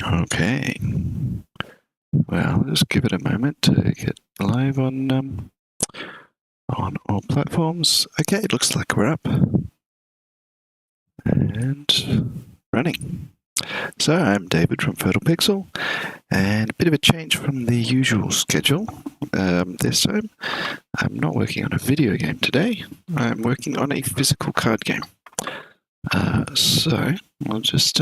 Okay. Well, just give it a moment to get live on all platforms. Okay, it looks like we're up and running. So I'm David from Fertile Pixel, and a bit of a change from the usual schedule. This time, I'm not working on a video game today. I'm working on a physical card game. So I'll just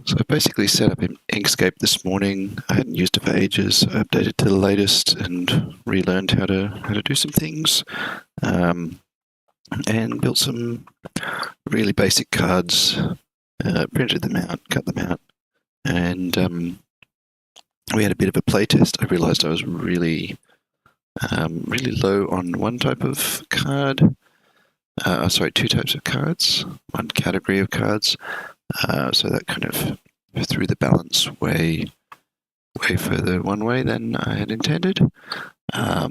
So I basically set up Inkscape this morning. I hadn't used it for ages. I updated to the latest and relearned how to do some things, and built some really basic cards. Printed them out, cut them out, and we had a bit of a play test. I realised I was really low on one type of card. Two types of cards, one category of cards. So that kind of threw the balance way further one way than I had intended. So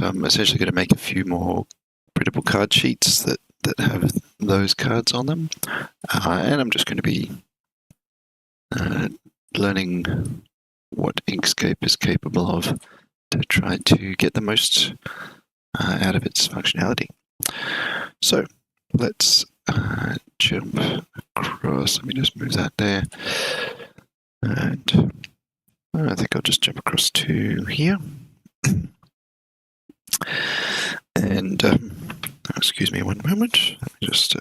I'm essentially going to make a few more printable card sheets that have those cards on them. And I'm just going to be learning what Inkscape is capable of to try to get the most out of its functionality. So let's jump across. Let me just move that there. And I think I'll just jump across to here. And excuse me one moment. Let me just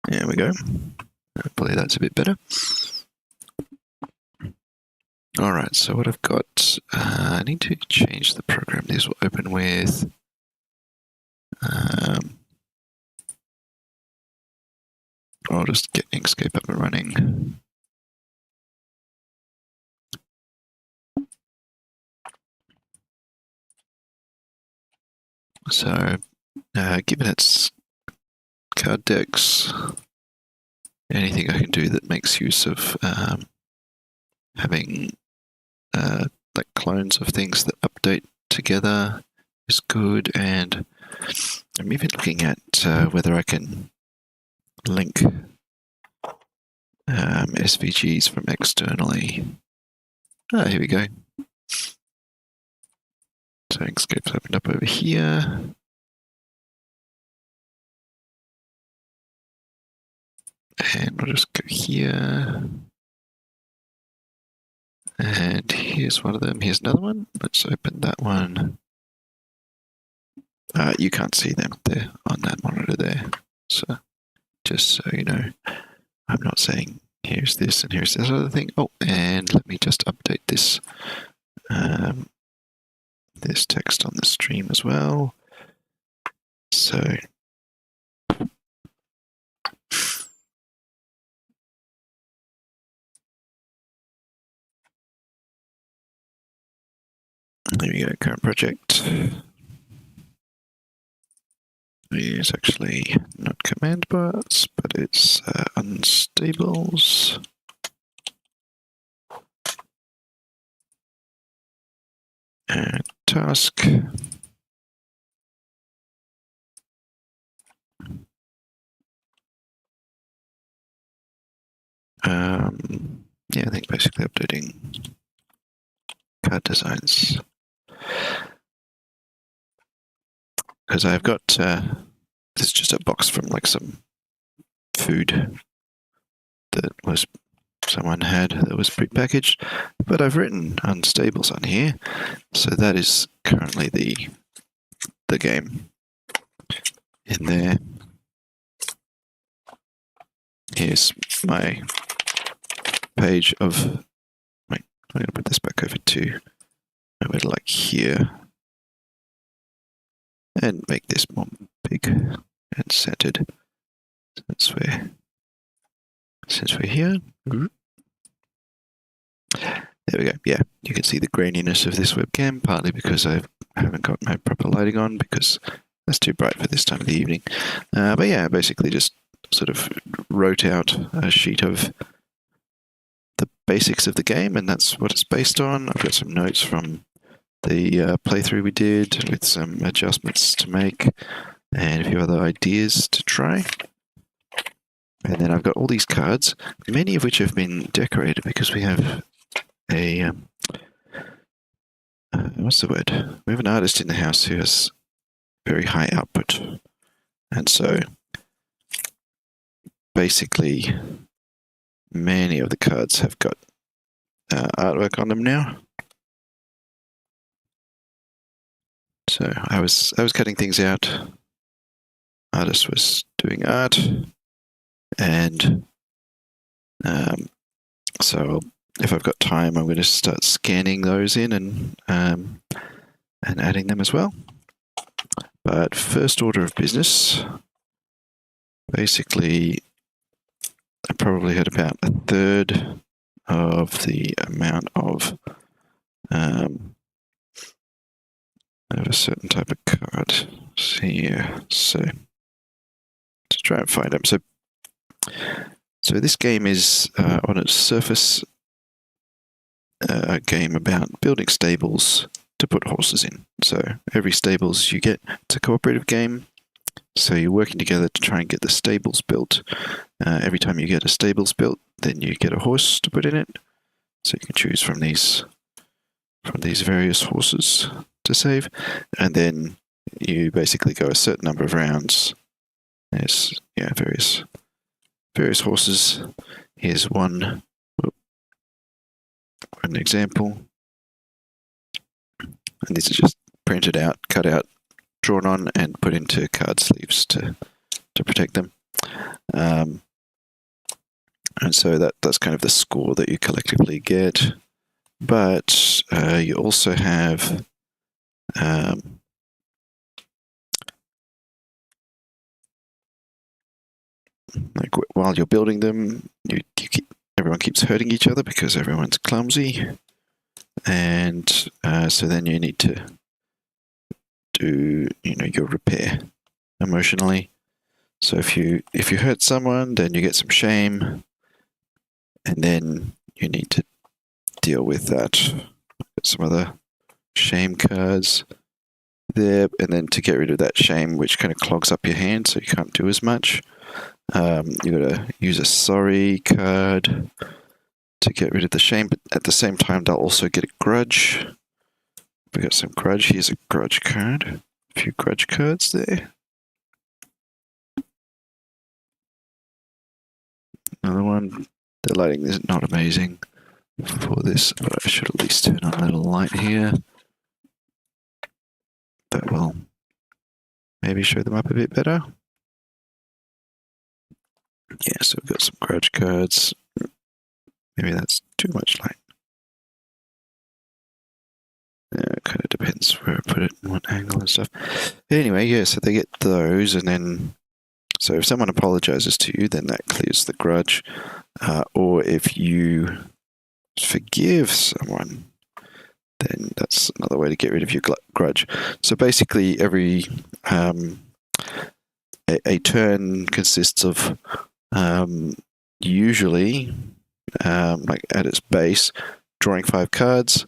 there we go. Hopefully that's a bit better. All right, so what I've got, I need to change the program. This will open with I'll just get Inkscape up and running. So, given its card decks, anything I can do that makes use of having like clones of things that update together is good, and I'm even looking at whether I can link SVGs from externally. Here we go. So Inkscape's opened up over here. And we'll just go here. And here's one of them. Here's another one. Let's open that one. You can't see them. They're on that monitor there. So just so you know, I'm not saying here's this and here's this other thing. Oh, and let me just update this this text on the stream as well. So there we go, current project. It's actually not command bars, but it's unstables. And task. Yeah, I think basically updating card designs. Because I've got this is just a box from like some food that was someone had that was prepackaged, but I've written unstables on here, so that is currently the game in there. Here's my page of. Wait, I'm going to put this back over to like here, and make this more big and centered. Since we're here. There we go. Yeah, you can see the graininess of this webcam, partly because I haven't got my proper lighting on because that's too bright for this time of the evening. But yeah, basically just sort of wrote out a sheet of the basics of the game, and that's what it's based on. I've got some notes from the playthrough we did with some adjustments to make and a few other ideas to try. And then I've got all these cards, many of which have been decorated because we have a what's the word? We have an artist in the house who has very high output, and so basically many of the cards have got artwork on them now. So I was cutting things out. Artist was doing art, and so if I've got time, I'm going to start scanning those in and adding them as well. But first order of business, basically, I probably had about a third of the amount of a certain type of card. Here, so to try and find them. So this game is on its surface a game about building stables to put horses in. So every stables you get, it's a cooperative game. So you're working together to try and get the stables built. Every time you get a stables built, then you get a horse to put in it. So you can choose from these various horses to save, and then you basically go a certain number of rounds. There's various horses. Here's one example, and these are just printed out, cut out, drawn on, and put into card sleeves to protect them. And so that's kind of the score that you collectively get. But you also have like while you're building them, everyone keeps hurting each other because everyone's clumsy, and so then you need to do your repair emotionally. So if you hurt someone, then you get some shame, and then you need to deal with that. Get some other shame cards there, and then to get rid of that shame, which kind of clogs up your hand, so you can't do as much. You got to use a sorry card to get rid of the shame, but at the same time, they'll also get a grudge. We got some grudge. Here's a grudge card. A few grudge cards there. Another one. The lighting is not amazing for this, but I should at least turn on a little light here. That will maybe show them up a bit better. Yeah, so we've got some grudge cards. Maybe that's too much light. It kind of depends where I put it and what angle and stuff. Anyway, yeah, so they get those, and then so if someone apologizes to you, then that clears the grudge. Or if you forgive someone, then that's another way to get rid of your grudge. So basically, every a turn consists of usually, like at its base, drawing 5 cards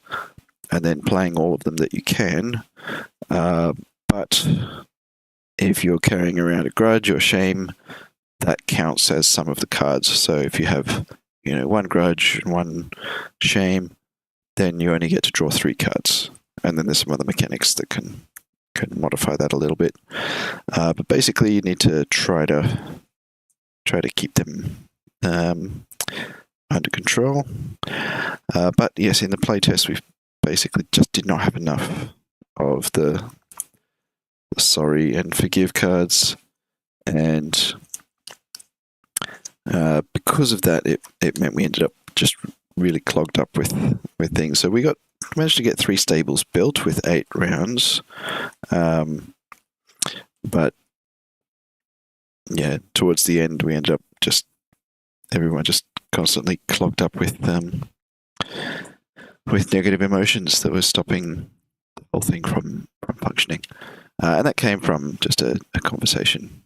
and then playing all of them that you can. But if you're carrying around a grudge or shame, that counts as some of the cards. So if you have, 1 grudge and 1 shame, then you only get to draw 3 cards. And then there's some other mechanics that can modify that a little bit. But basically, you need to try to keep them under control. But yes, in the playtest, we basically just did not have enough of the sorry and forgive cards, and because of that, it meant we ended up just really clogged up with things. So we managed to get 3 stables built with 8 rounds, but yeah, towards the end we ended up everyone just constantly clogged up with negative emotions that were stopping the whole thing from functioning, and that came from just a conversation,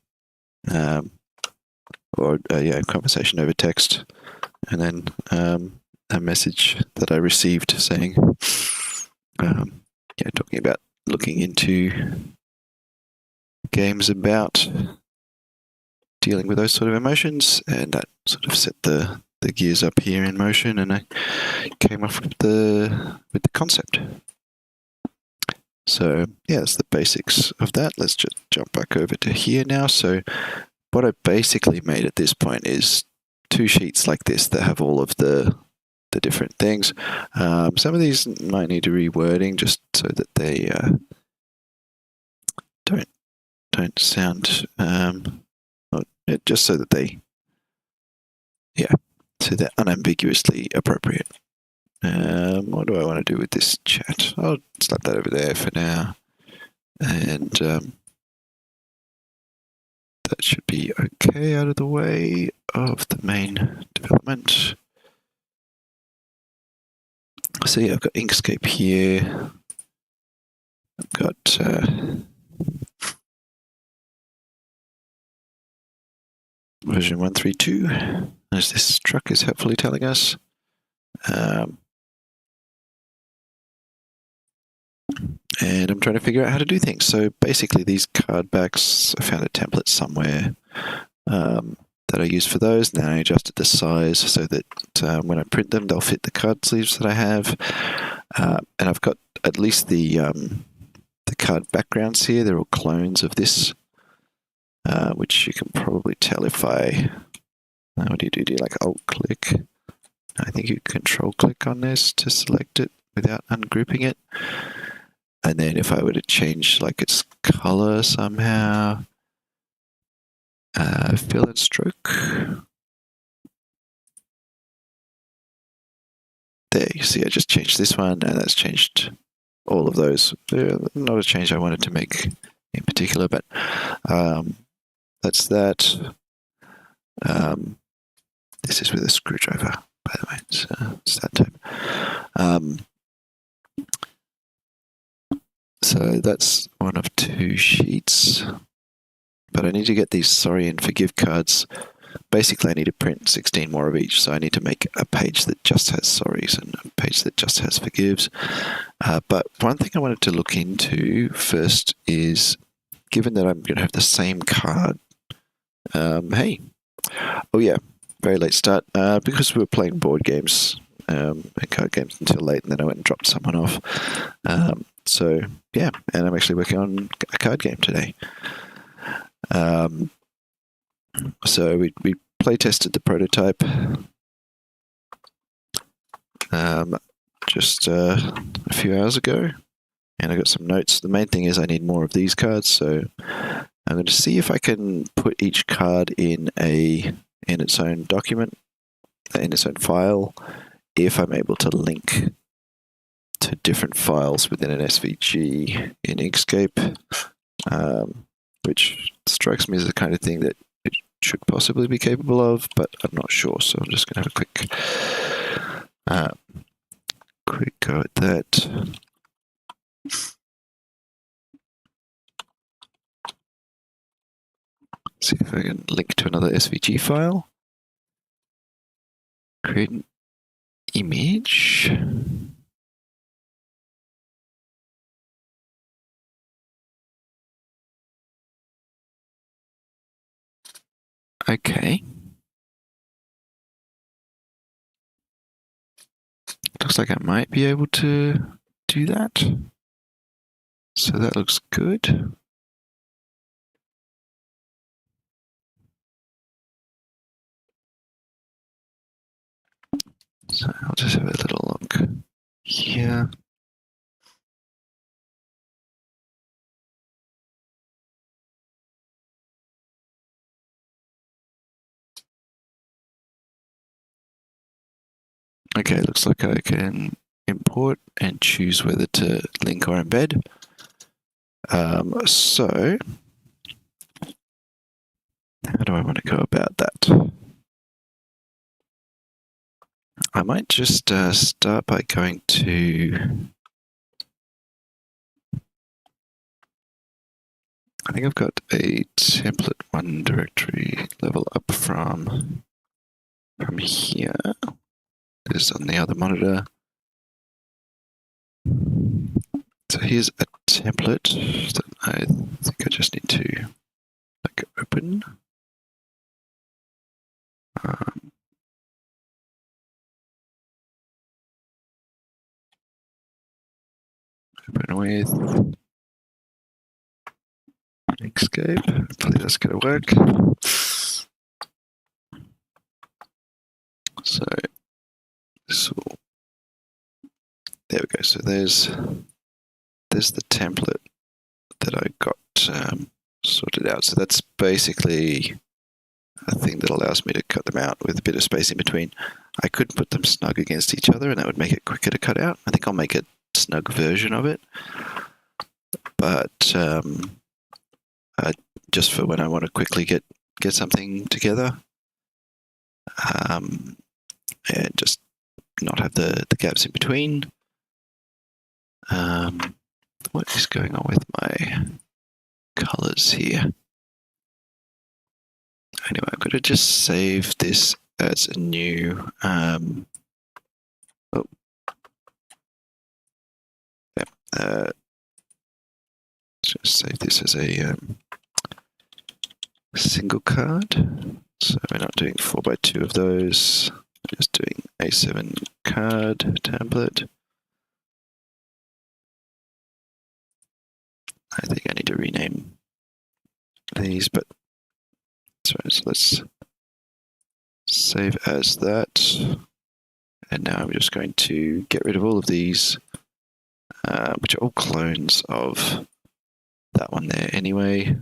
conversation over text, and then a message that I received saying, talking about looking into games about dealing with those sort of emotions, and that sort of set the gears up here in motion, and I came up with the concept. So yeah, that's the basics of that. Let's just jump back over to here now. So what I basically made at this point is 2 sheets like this that have all of the different things. Some of these might need rewording just so that they don't sound just so that they so they're unambiguously appropriate. What do I want to do with this chat? I'll slap that over there for now, and that should be okay out of the way of the main development. So yeah, I've got Inkscape here. I've got version 132, as this truck is helpfully telling us. And I'm trying to figure out how to do things. So basically these card backs, I found a template somewhere that I use for those. Now I adjusted the size so that when I print them, they'll fit the card sleeves that I have. And I've got at least the card backgrounds here. They're all clones of this, which you can probably tell if I... what do? Do you like Alt-click? I think you Control-click on this to select it without ungrouping it. And then if I were to change like its color somehow, fill and stroke. There, you see I just changed this one, and that's changed all of those. Not a change I wanted to make in particular, but that's that. This is with a screwdriver, by the way. It's that type. So that's one of 2 sheets. But I need to get these sorry and forgive cards. Basically, I need to print 16 more of each. So I need to make a page that just has sorries and a page that just has forgives. But one thing I wanted to look into first is, given that I'm going to have the same card. Hey. Oh, yeah. Very late start. Because we were playing board games and card games until late, and then I went and dropped someone off. So, yeah, and I'm actually working on a card game today. So we play tested the prototype just a few hours ago, and I got some notes. The main thing is I need more of these cards, so I'm going to see if I can put each card in its own document, in its own file, if I'm able to link to different files within an SVG in Inkscape, which strikes me as the kind of thing that it should possibly be capable of, but I'm not sure, so I'm just going to have a quick go at that. See if I can link to another SVG file. Create an image. Okay. Looks like I might be able to do that. So that looks good. So I'll just have a little look here. Okay, looks like I can import and choose whether to link or embed. So how do I want to go about that? I might just start by going to, I think I've got a template 1 directory level up from here. This is on the other monitor. So here's a template that I think I just need to like open. Open with Inkscape. Hopefully that's going to work. So this will, there we go. So there's the template that I got sorted out. So that's basically a thing that allows me to cut them out with a bit of space in between. I could put them snug against each other and that would make it quicker to cut out. I think I'll make a snug version of it. But just for when I want to quickly get something together and just not have the gaps in between. What is going on with my colors here? Anyway, I'm going to just save this as a new just save this as a single card. So we're not doing 4x2 of those. We're just doing A7 card template. I think I need to rename these, but sorry, so let's save as that. And now I'm just going to get rid of all of these, which are all clones of that one there anyway.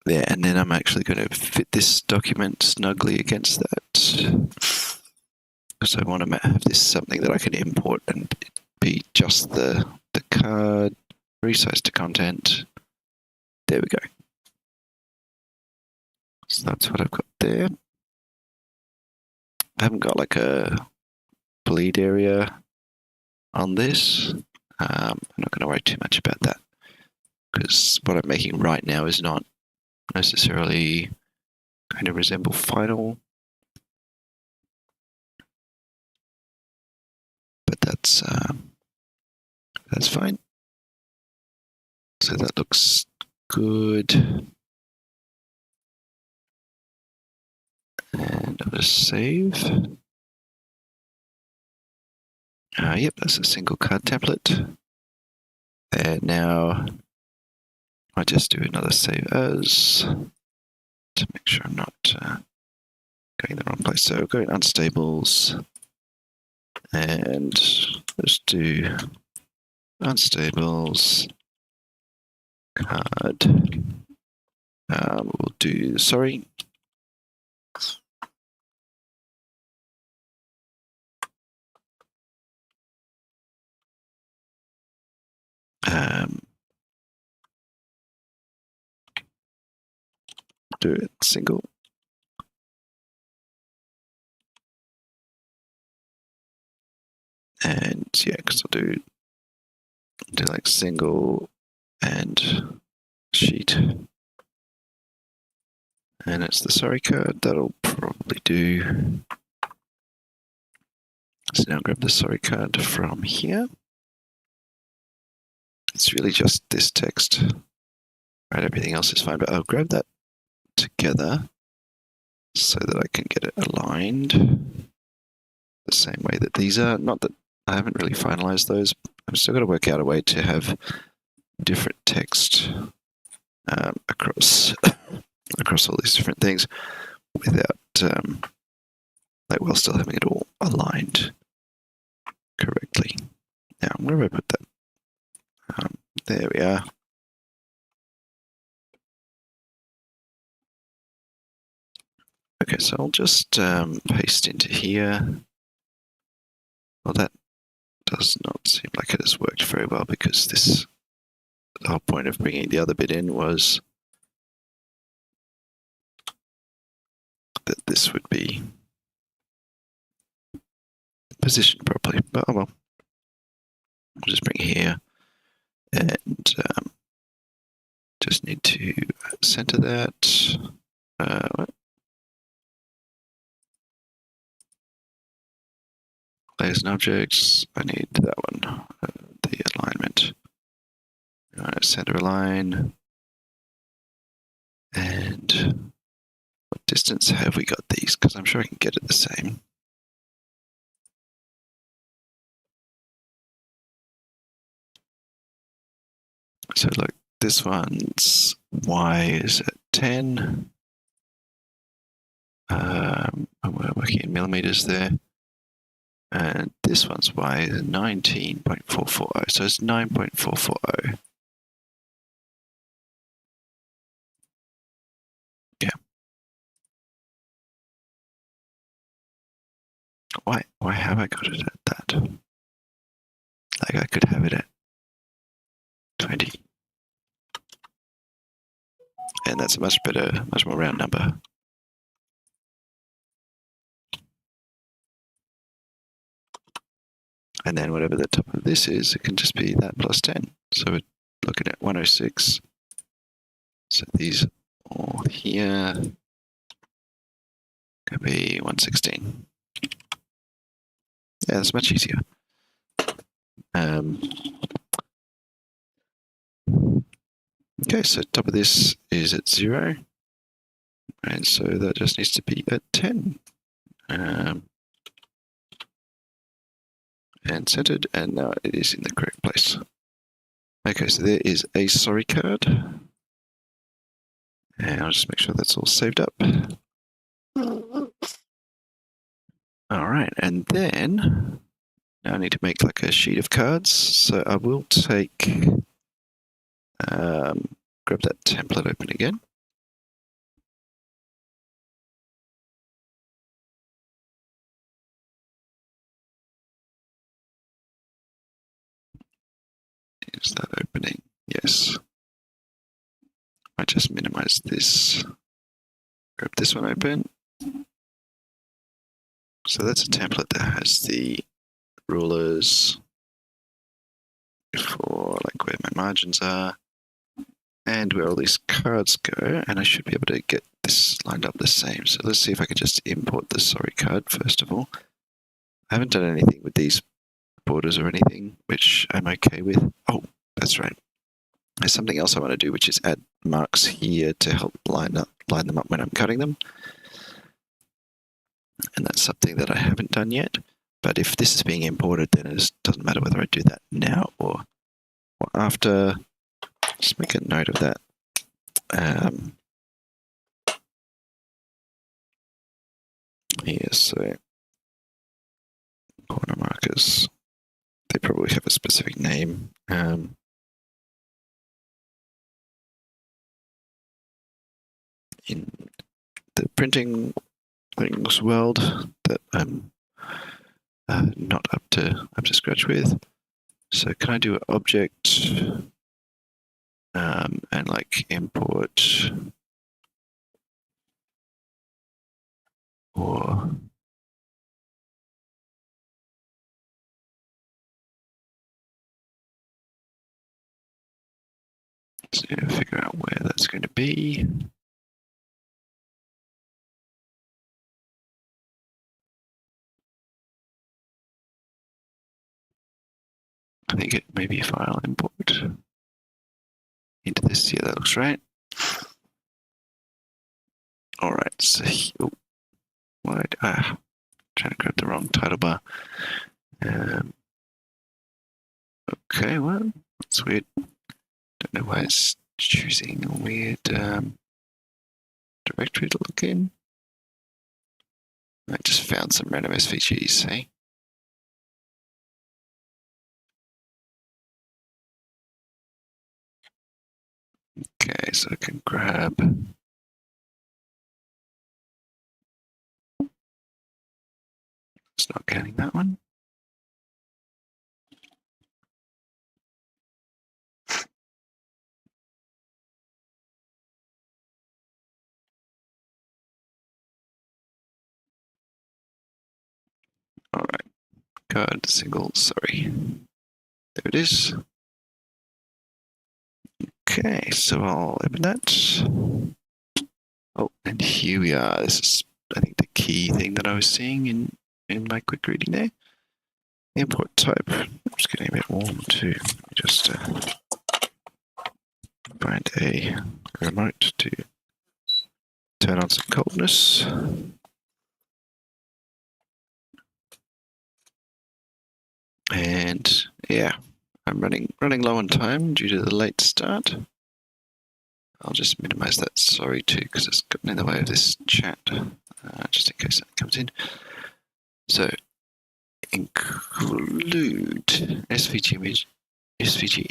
There, and then I'm actually going to fit this document snugly against that. Because I want to have this something that I can import and be just the card, resize to content. There we go. So that's what I've got there. I haven't got like a bleed area on this. I'm not going to worry too much about that because what I'm making right now is not necessarily going to resemble final. But that's fine. So that looks good. And I'm going to save. Yep, that's a single card template. And now I just do another save as to make sure I'm not going the wrong place. So go in unstables and let's do unstables card. We'll do sorry. Do it single. And yeah, because I'll do like single and sheet. And it's the sorry card. That'll probably do. So now grab the sorry card from here. It's really just this text. Right, everything else is fine, but I'll grab that together so that I can get it aligned the same way that these are. Not that I haven't really finalized those. I've still got to work out a way to have different text across all these different things without like while still having it all aligned correctly. Now, where have I put that? There we are. Okay, so I'll just paste into here. Well, that does not seem like it has worked very well because the whole point of bringing the other bit in was that this would be positioned properly. But oh well. I'll just bring it here and just need to center that. layers and objects. I need that one, the alignment. Center align. And what distance have we got these? Because I'm sure I can get it the same. So look, this one's Y is at 10. We're working in millimeters there. And this one's Y is 19.440. So it's 9.440. Yeah. Why have I got it at that? Like I could have it at 20. And that's a much better, much more round number. And then whatever the top of this is, it can just be that plus 10. So we're looking at 106. So these all here could be 116. Yeah, that's much easier. Okay, so top of this is at 0. And so that just needs to be at 10. And centered, and now it is in the correct place. Okay, so there is a sorry card. And I'll just make sure that's all saved up. All right, and then now I need to make like a sheet of cards. So I will take, grab that template open again. Is that opening? Yes. I just minimize this. Grab this one open. So that's a template that has the rulers for like where my margins are and where all these cards go, and I should be able to get this lined up the same. So let's see if I can just import the sorry card first of all. I haven't done anything with these borders or anything, which I'm okay with. Oh, that's right. There's something else I want to do, which is add marks here to help line them up when I'm cutting them. And that's something that I haven't done yet. But if this is being imported, then it doesn't matter whether I do that now or after. Just make a note of that. Here, so corner markers, they probably have a specific name. In the printing things world that I'm not up to scratch with. So can I do an object and like import or so figure out where that's going to be. I think it may be a file import into this. Yeah, that looks right. All right, so trying to grab the wrong title bar. Okay, well, that's weird. Don't know why it's choosing a weird directory to look in. I just found some random SVGs, see? Okay, so I can grab. It's not getting that one. All right, card single, sorry. There it is. Okay, so I'll open that. Oh, and here we are. This is, I think, the key thing that I was seeing in my quick reading there. Import type. It's getting a bit warm too. Just find a remote to turn on some coldness. And yeah, I'm running low on time due to the late start. I'll just minimize that sorry too, because it's gotten in the way of this chat, just in case that comes in. So include SVG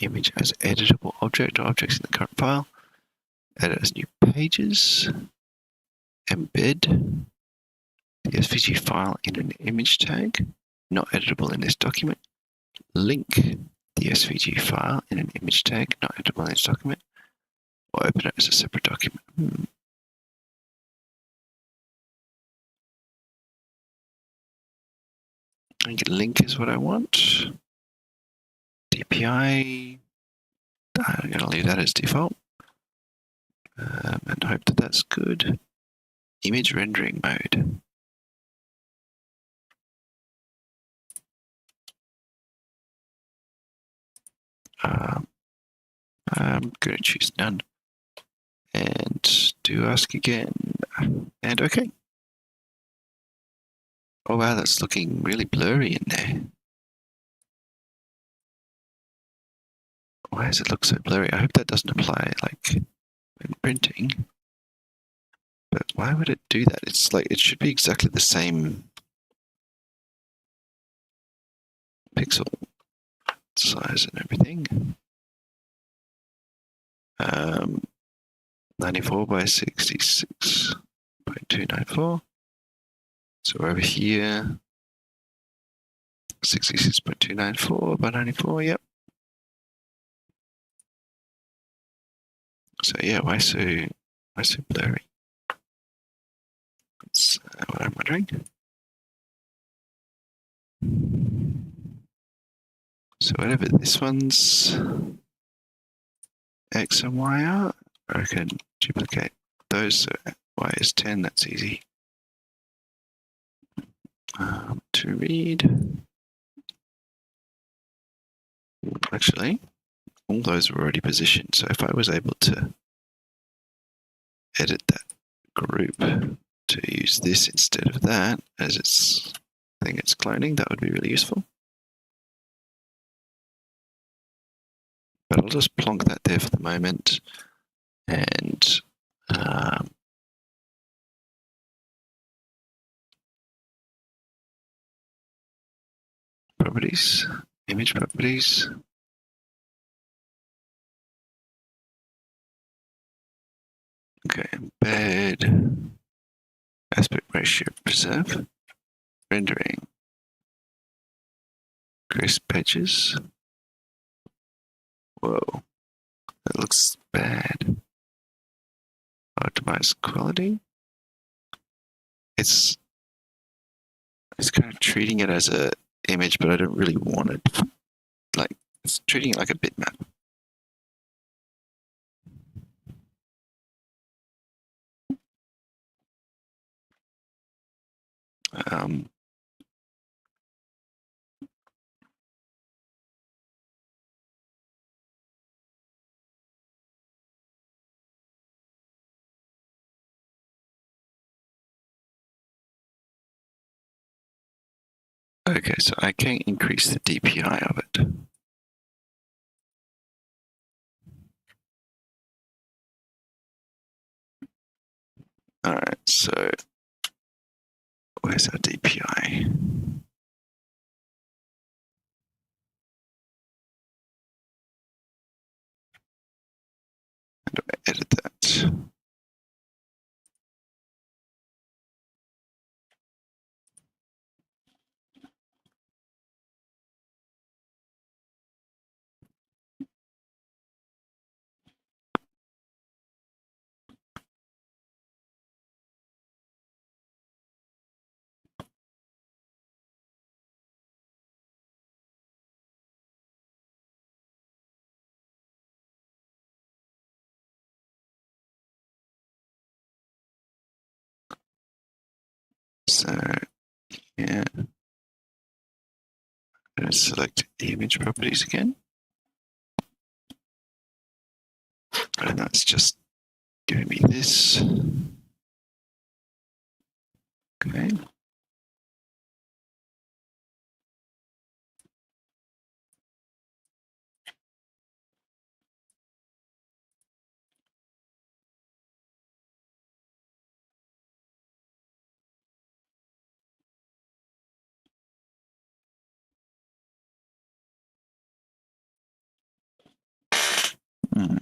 image as editable object or objects in the current file. Edit as new pages. Embed the SVG file in an image tag, not editable in this document. Link the SVG file in an image tag, not editable in this document. Or open it as a separate document. I think link is what I want. DPI, I'm going to leave that as default. And hope that that's good. Image rendering mode. I'm going to choose none. And do ask again. And okay. Oh wow, that's looking really blurry in there. Why does it look so blurry? I hope that doesn't apply like when printing. But why would it do that? It's like it should be exactly the same pixel size and everything. 94 by 66.294. So over here, 66.294 by 94, yep. So yeah, why so blurry? That's what I'm wondering. So whatever this one's X and Y are, I can duplicate those. So Y is 10, that's easy. To read. Actually, all those were already positioned. So if I was able to edit that group to use this instead of that, as it's, I think it's cloning, that would be really useful. But I'll just plonk that there for the moment. And properties, image properties. Okay, embed, aspect ratio preserve, rendering, crisp edges. Whoa, that looks bad. Optimize quality. It's kind of treating it as a image, but I don't really want it. Like, it's treating it like a bitmap. Okay, so I can increase the DPI of it. All right, so where's our DPI? How do I edit that? So yeah, going to select image properties again. And that's just giving me this. Okay. Hmm.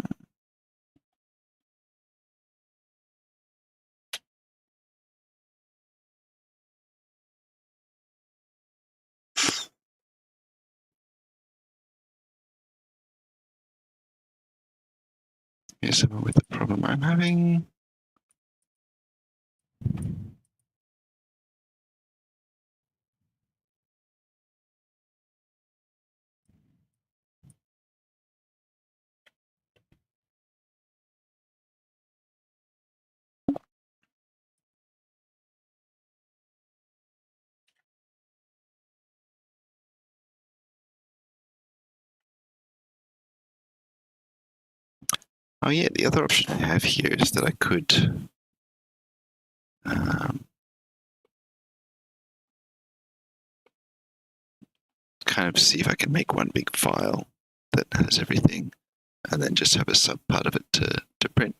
Here's someone with the problem I'm having. Oh yeah, the other option I have here is that I could kind of see if I can make one big file that has everything, and then just have a sub part of it to print.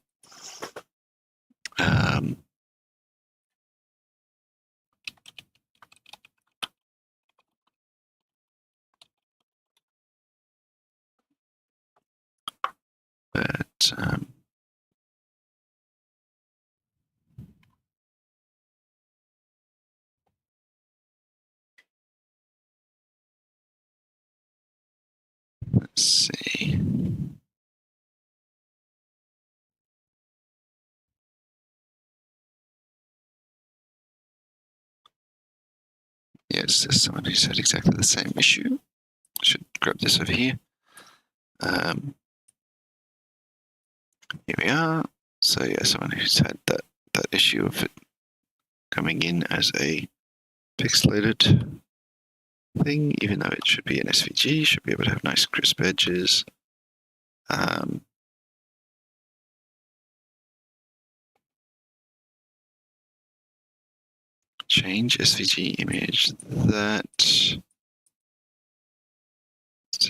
But let's see. Yes, there's someone who's had exactly the same issue. I should grab this over here. Here we are. So yeah, someone who's had that issue of it coming in as a pixelated thing, even though it should be an SVG, should be able to have nice crisp edges. Change SVG image that to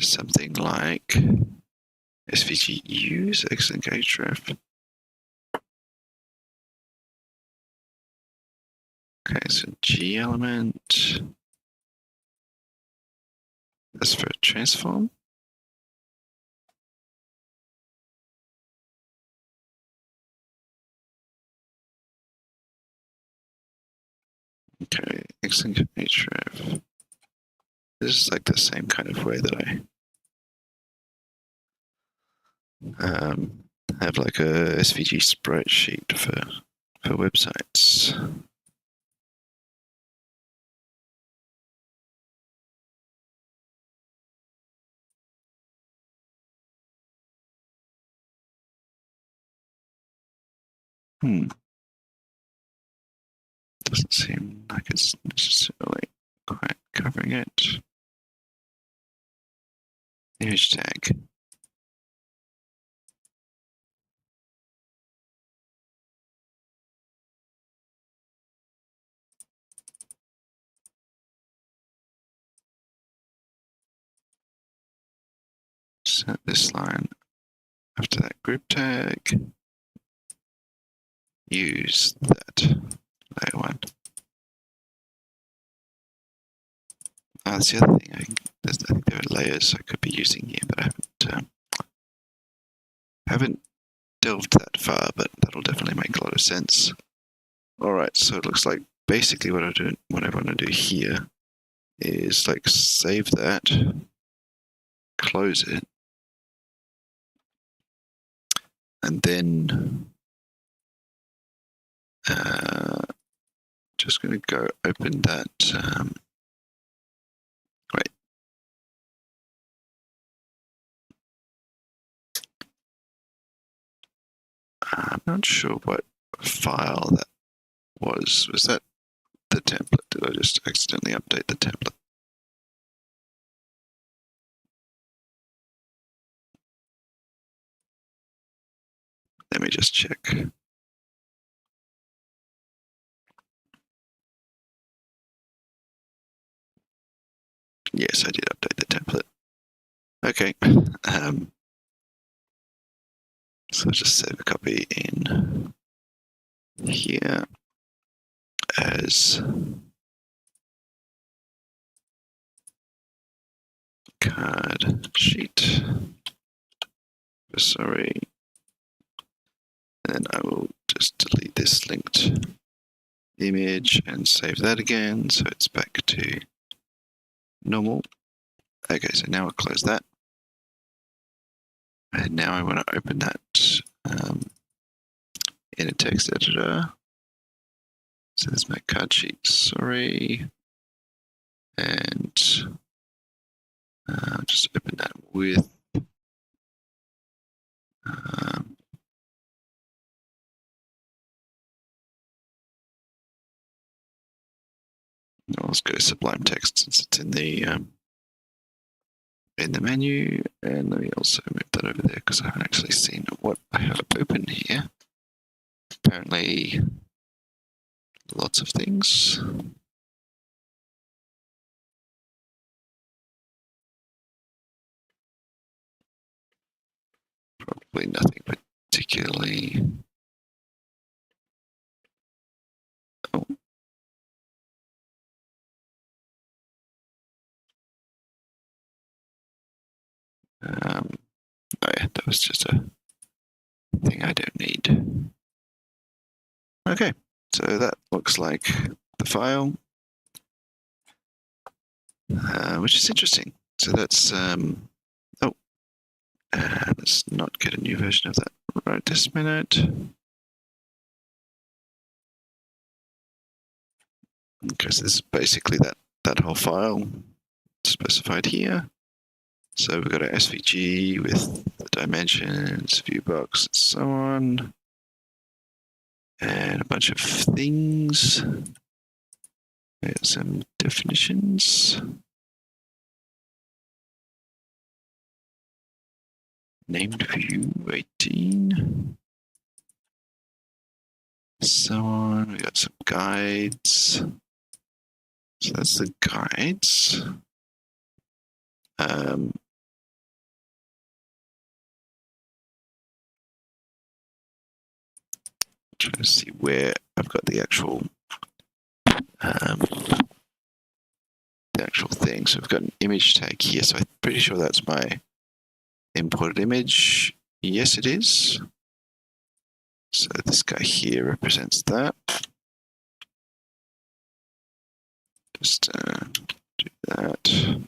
something like SVG use excellent href. Okay, so G element. That's for transform. Okay, excellent href. This is like the same kind of way that I have like a SVG sprite sheet for websites. Doesn't seem like it's necessarily quite covering it. Image tag. Set this line after that group tag. Use that layer one. That's the other thing. I think there are layers I could be using here, but I haven't delved that far. But that'll definitely make a lot of sense. All right, so it looks like basically what I want to do here is like save that, close it, and then just going to go open that. Wait. I'm not sure what file that was. Was that the template? Did I just accidentally update the template? let me just check. Yes, I did update the template. Okay. So I'll just save a copy in here as card sheet. Sorry. And I will just delete this linked image and save that again. So it's back to normal. Okay, so now I'll close that. And now I want to open that in a text editor. So there's my card sheet, sorry. And I'll just open that with let's go Sublime Text since it's in the menu, and let me also move that over there because I haven't actually seen what I have open here. Apparently, lots of things. Probably nothing particularly. Oh. Oh yeah, that was just a thing I don't need. Okay, so that looks like the file, which is interesting. So that's let's not get a new version of that right this minute. Okay, so this is basically that whole file specified here. So we've got our SVG with the dimensions, viewbox, and so on, and a bunch of things. There's some definitions. Named view 18. So on. We got some guides. So that's the guides. Trying to see where I've got the actual thing. So we've got an image tag here. So I'm pretty sure that's my imported image. Yes, it is. So this guy here represents that. Just do that.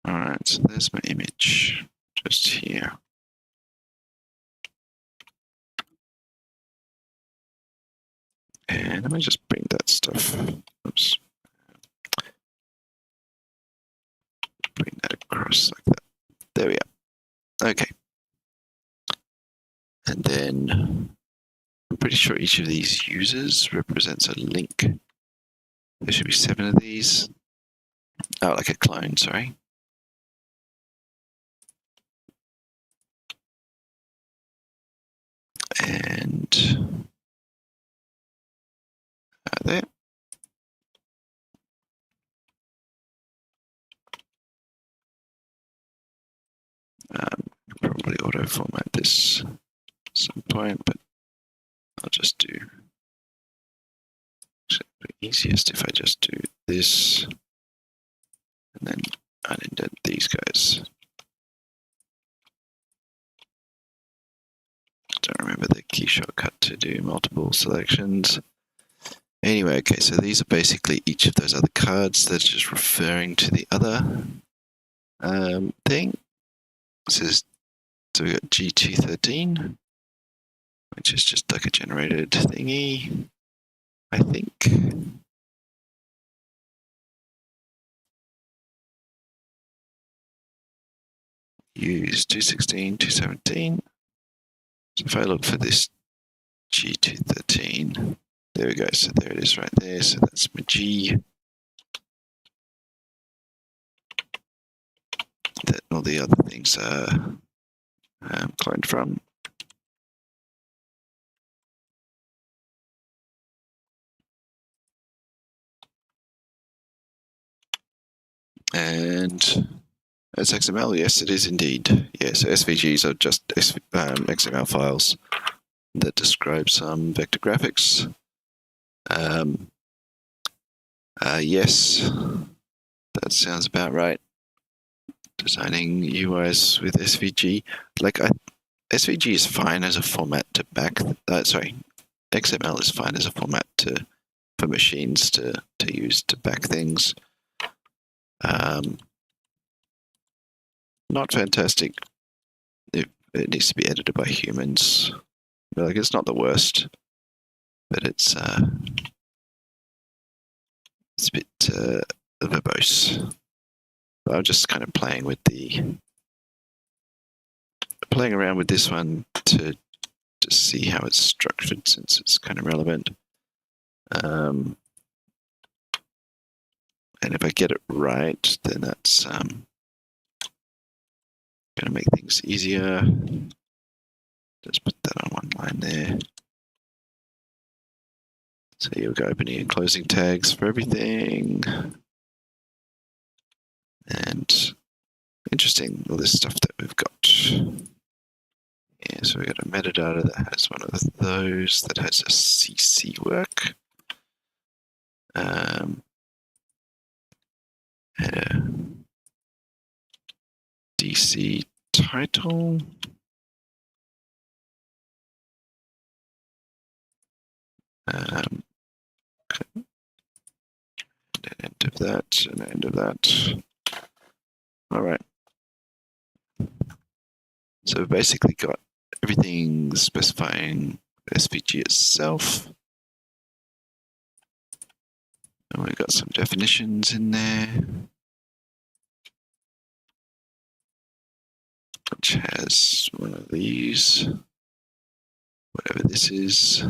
All right, so there's my image just here. And let me just bring that stuff. Oops. Bring that across like that. There we are. Okay. And then I'm pretty sure each of these users represents a link. There should be 7 of these. Oh, like a clone, sorry. And there. Probably auto format this at some point, but I'll just do. It's easiest if I just do this and then unindent these guys. Don't remember the key shortcut to do multiple selections. Anyway, okay, so these are basically each of those other cards that's just referring to the other thing. So we got G213, which is just like a generated thingy, I think. Use 216, 217. So if I look for this G213, there we go. So there it is right there. So that's my G. that all the other things are cloned from. And as XML, yes, it is indeed. Yes, SVGs are just XML files that describe some vector graphics. Yes, that sounds about right. Designing UIs with SVG, SVG is fine as a format to back. XML is fine as a format for machines to use to back things. Not fantastic. It needs to be edited by humans. It's not the worst, but it's a bit verbose. But I'm just kind of playing around with this one to see how it's structured, since it's kind of relevant. And if I get it right, then that's going to make things easier. Just put that on one line there. So you've got opening and closing tags for everything. And interesting, all this stuff that we've got. Yeah, so we've got a metadata that has one of those, that has a CC work. And a DC title. Okay. And an end of that, and an end of that. All right. So we've basically got everything specifying SVG itself. And we've got some definitions in there, which has one of these, whatever this is.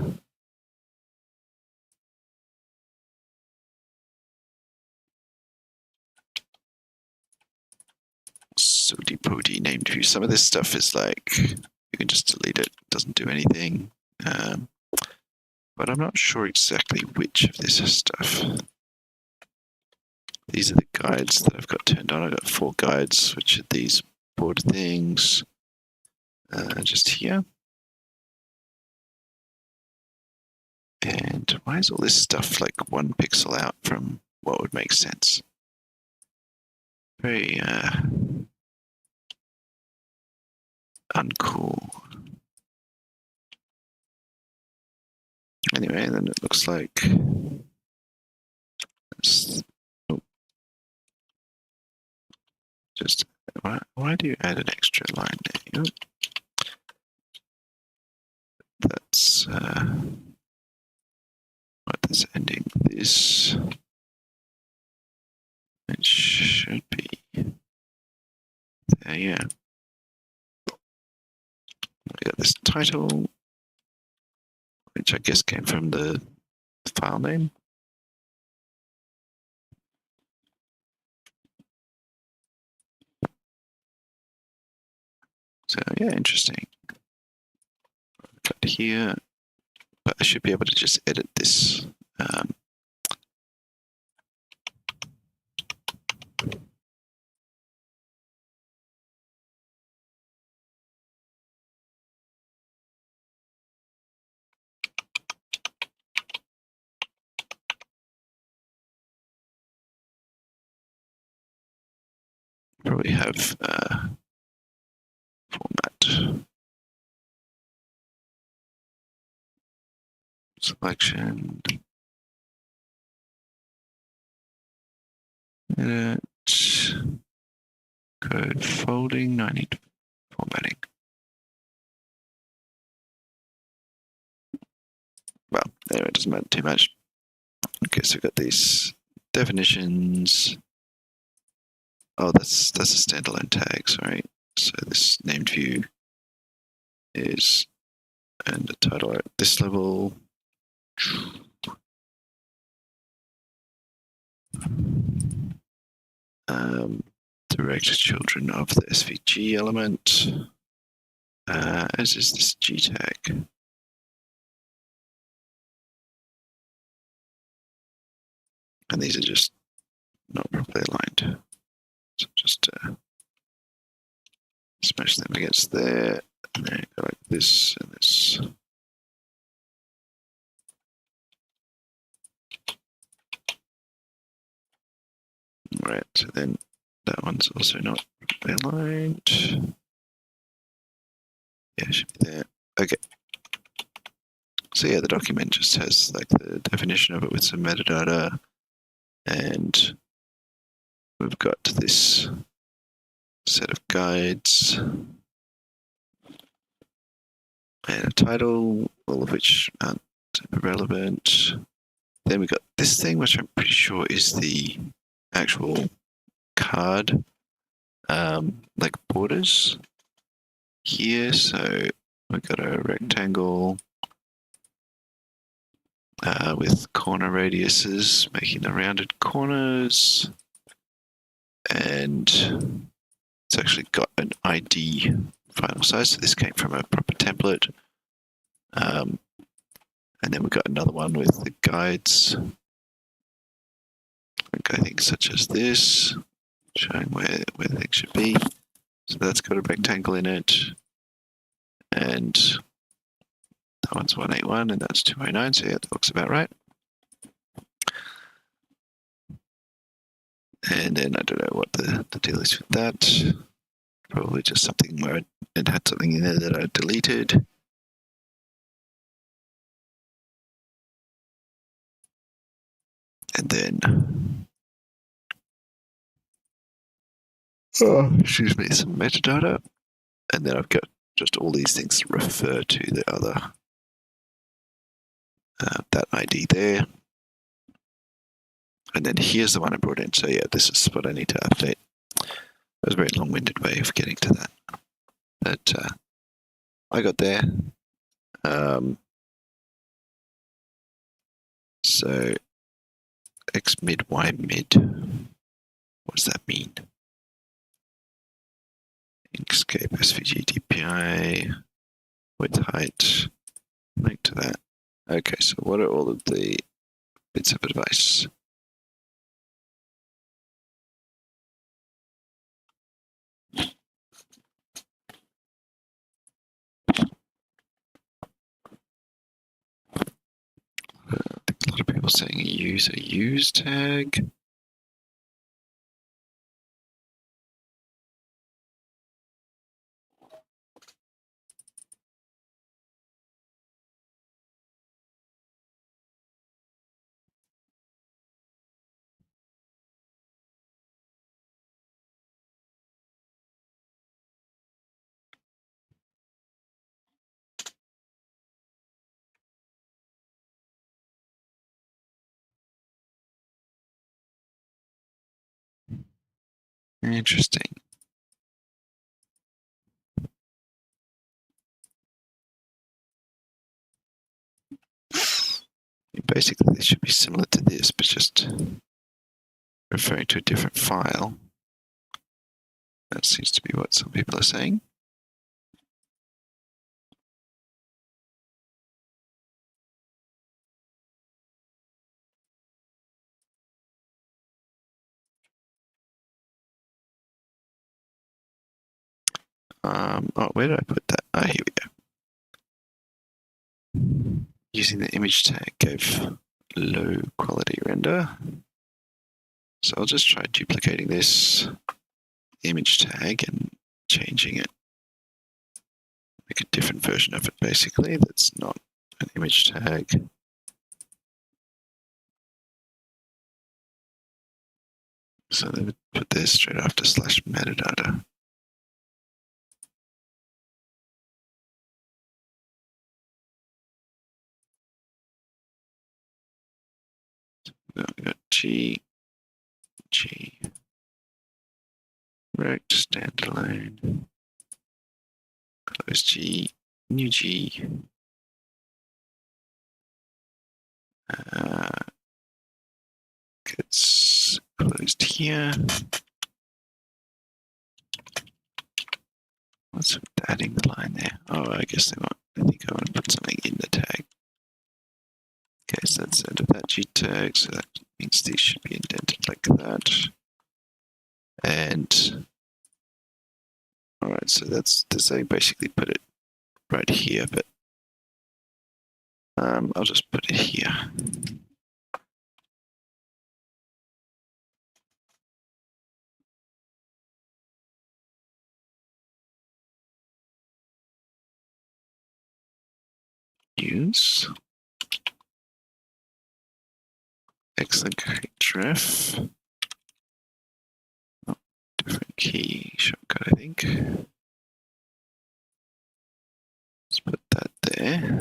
Sodipodi named view. Some of this stuff is like, you can just delete it, it doesn't do anything. But I'm not sure exactly which of this stuff. These are the guides that I've got turned on. I've got 4 guides, which are these board things. Just here. And why is all this stuff like 1 pixel out from what would make sense? Very uncool. Anyway, then it looks like just why do you add an extra line there? That's what that's ending this. It should be there, yeah. We got this title, which I guess came from the file name. So yeah, interesting. Cut here, but I should be able to just edit this. Probably have format selection, edit, code folding. No, I need formatting. Well, anyway, it doesn't matter too much. Okay, so we've got these definitions. Oh, that's a standalone tag, sorry. So this named view is, and the title at this level. direct children of the SVG element, as is this G tag. And these are just not properly aligned. So just smash them against there, and then go like this and this. Right, so then that one's also not properly aligned. Yeah, it should be there. Okay. So yeah, the document just has like the definition of it with some metadata, and we've got this set of guides and a title, all of which aren't relevant. Then we got this thing, which I'm pretty sure is the actual card, like borders here. So we've got a rectangle with corner radiuses, making the rounded corners, and it's actually got an ID final size. So this came from a proper template. And then we've got another one with the guides, I think such as this, showing where things should be. So that's got a rectangle in it. And that one's 181 and that's 209, so yeah, that looks about right. And then I don't know what the deal is with that. Probably just something where it had something in there that I deleted. And then, excuse me, some metadata. And then I've got just all these things that refer to the other, that ID there. And then here's the one I brought in. So yeah, this is what I need to update. That was a very long-winded way of getting to that. But I got there. So X mid, Y mid. What does that mean? Inkscape, SVG, DPI, width, height, link to that. Okay, so what are all of the bits of advice? I think a lot of people saying use a use tag. Interesting. Basically, this should be similar to this, but just referring to a different file. That seems to be what some people are saying. Oh, where did I put that? Oh, here we go. Using the image tag gave low quality render. So I'll just try duplicating this image tag and changing it. Make a different version of it, basically, that's not an image tag. So they would put this straight after slash metadata. We got G, rect, standalone, close G, new G. Gets closed here. What's with adding the line there? Oh, I guess they want. I think I want to put something in the tag. Okay, so that's out of that G tag, so that means these should be indented like that. And all right, so that's I basically put it right here, but I'll just put it here. Use excellent href. Oh, different key shortcut, I think. Let's put that there.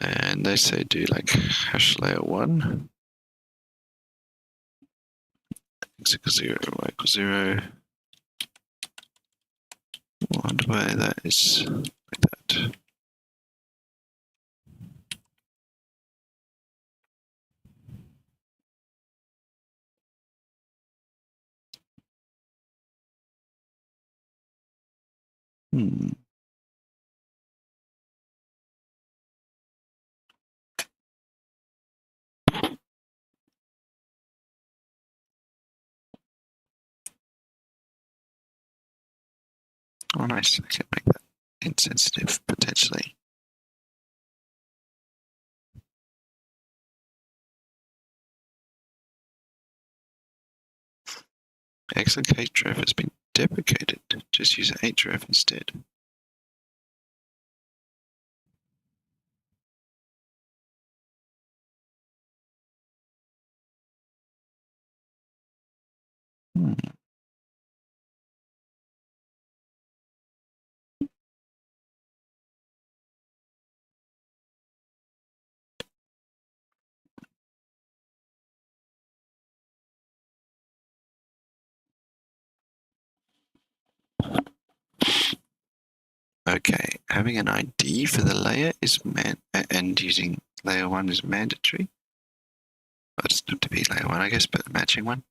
And they say do like hash layer 1. X equals 0, y equals 0. I wonder why that is like that. Oh, nice. I can make that insensitive potentially. Excellent href has been deprecated. Just use href instead. Okay, having an ID for the layer is and using layer 1 is mandatory. Well, it doesn't have to be layer 1, I guess, but a matching one.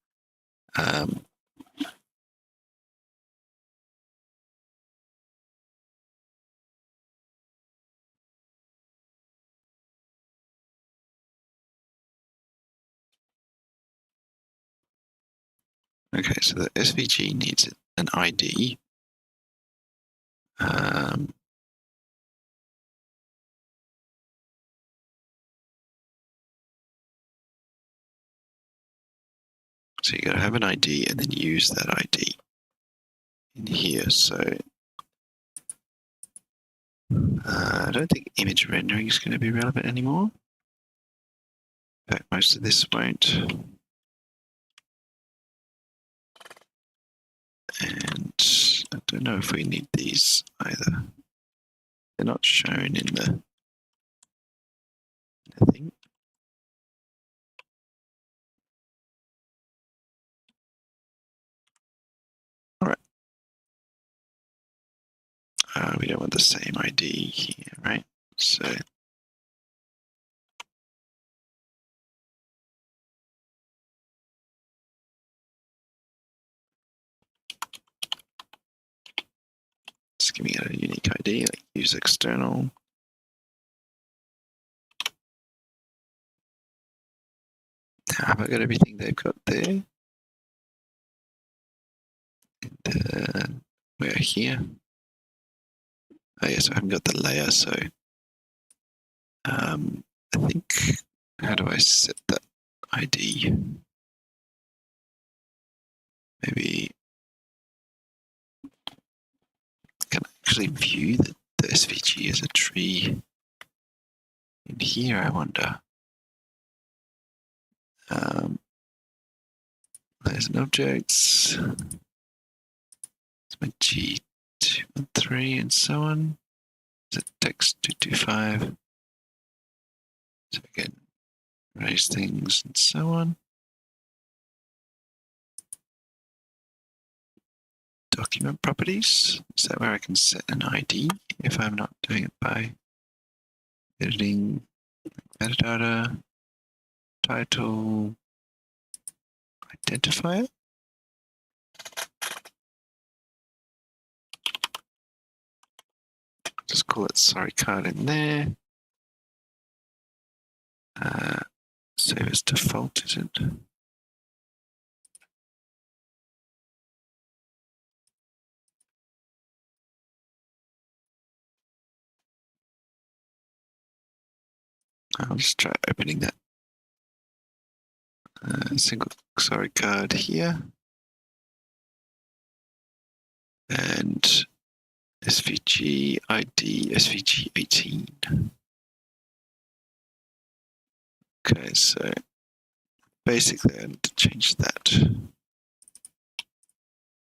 Okay, so the SVG needs an ID. So you got to have an ID and then use that ID in here. So I don't think image rendering is going to be relevant anymore. In fact, most of this won't. And I don't know if we need these either. They're not shown in the thing. All right. We don't want the same ID here, right? So just giving it a unique ID, like use external. Now, have I got everything they've got there? And we're here. Oh yes, I haven't got the layer, so I think, how do I set that ID? Maybe can I actually view the SVG as a tree in here, I wonder? There's an objects. It's my G213 and so on. Is it text 225? So we can raise things and so on. Document properties. Is that where I can set an ID if I'm not doing it by editing metadata, title, identifier. Just call it sorry card in there. Save as default, is it? I'll just try opening that single sorry card here. And SVG ID SVG 18. Okay, so basically I need to change that.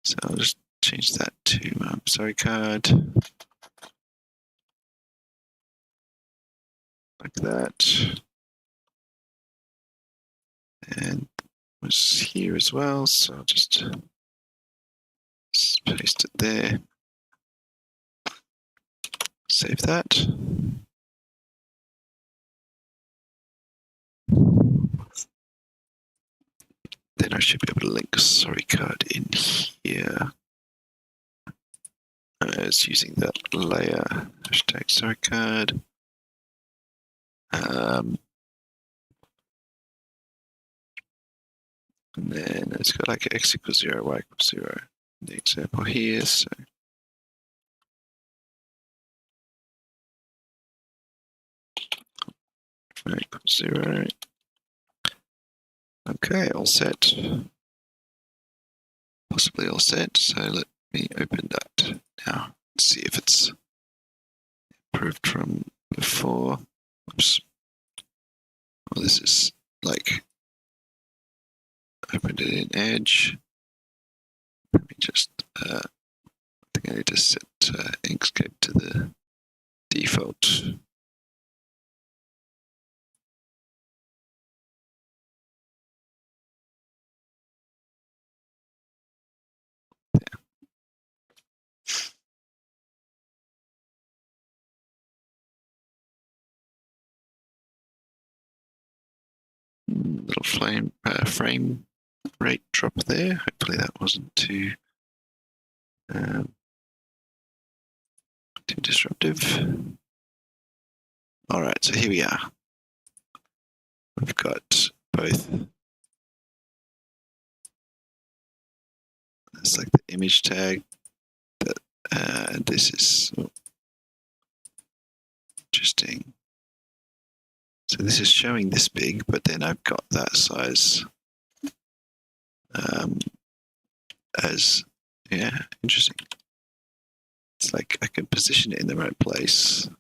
So I'll just change that to sorry card. Like that. And was here as well, so I'll just paste it there. Save that. Then I should be able to link sorry card in here as using that layer hashtag sorry card. And then it's got like x equals 0, y equals 0. The example here, so y equals 0. Okay, all set. Possibly all set. So let me open that now. Let's see if it's improved from before. Oops. Well, this is like opened it in Edge. Let me just, I think I need to set Inkscape to the default. Little frame rate drop there. Hopefully that wasn't too disruptive. All right, so here we are. We've got both. It's like the image tag. That this is interesting. So this is showing this big, but then I've got that size as, yeah, interesting. It's like I can position it in the right place.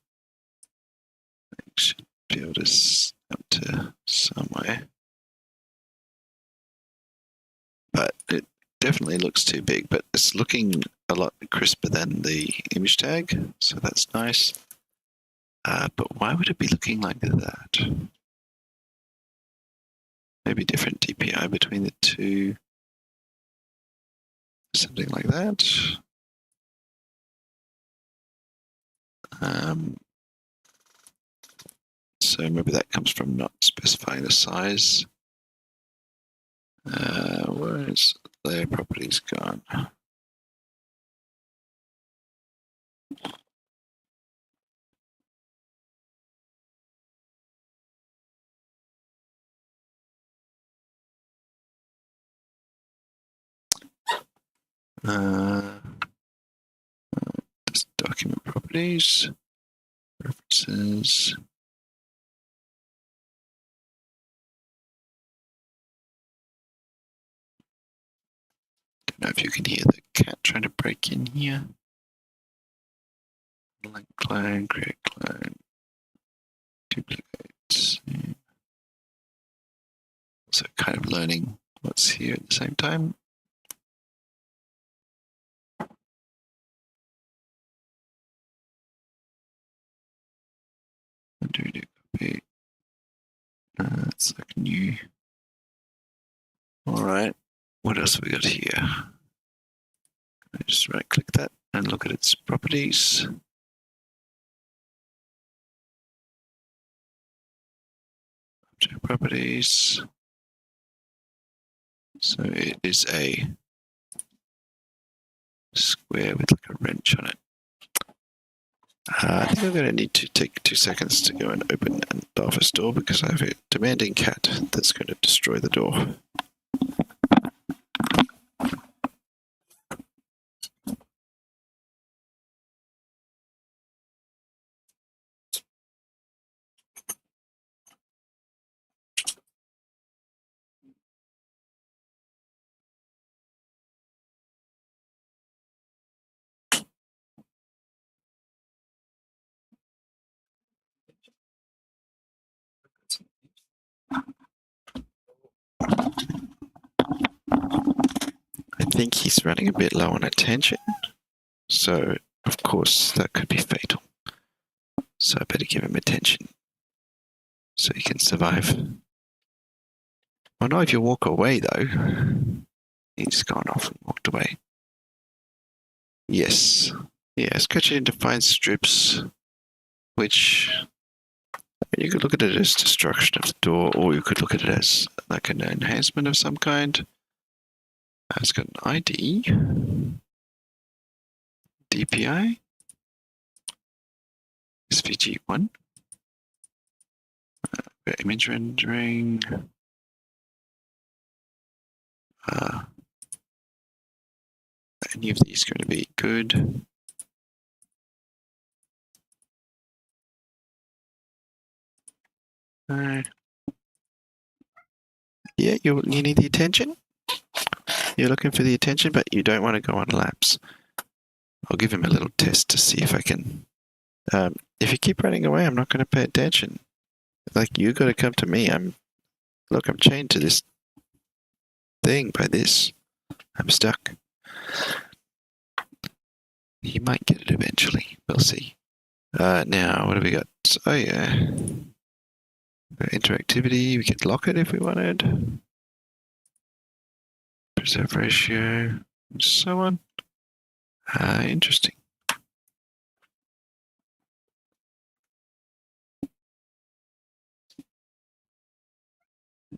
I should be able to snap to somewhere. But it definitely looks too big, but it's looking a lot crisper than the image tag, so that's nice. But why would it be looking like that? Maybe different DPI between the two. Something like that. So maybe that comes from not specifying the size. Where's layer properties gone? Just document properties, references. Don't know if you can hear the cat trying to break in here. Link clone, create clone, duplicate. So kind of learning what's here at the same time. Do copy. It's like new. All right. What else have we got here? I just right click that and look at its properties. Object properties. So it is a square with like a wrench on it. I think I'm going to need to take 2 seconds to go and open the office door because I have a demanding cat that's going to destroy the door. I think he's running a bit low on attention, so of course that could be fatal. So I better give him attention so he can survive. Oh no, if you walk away though. He's gone off and walked away. Yes. Yeah, scratch it into fine strips, which you could look at it as destruction of the door, or you could look at it as like an enhancement of some kind. It's got an ID. DPI. SVG1. Image rendering. Any of these going to be good? Yeah, you need the attention. You're looking for the attention, but you don't want to go on laps. I'll give him a little test to see if I can. If you keep running away, I'm not going to pay attention. Like, you got to come to me. I'm chained to this thing by this. I'm stuck. He might get it eventually. We'll see. Now, what have we got? Oh, yeah. Interactivity. We could lock it if we wanted. Preserve ratio. And so on. Interesting.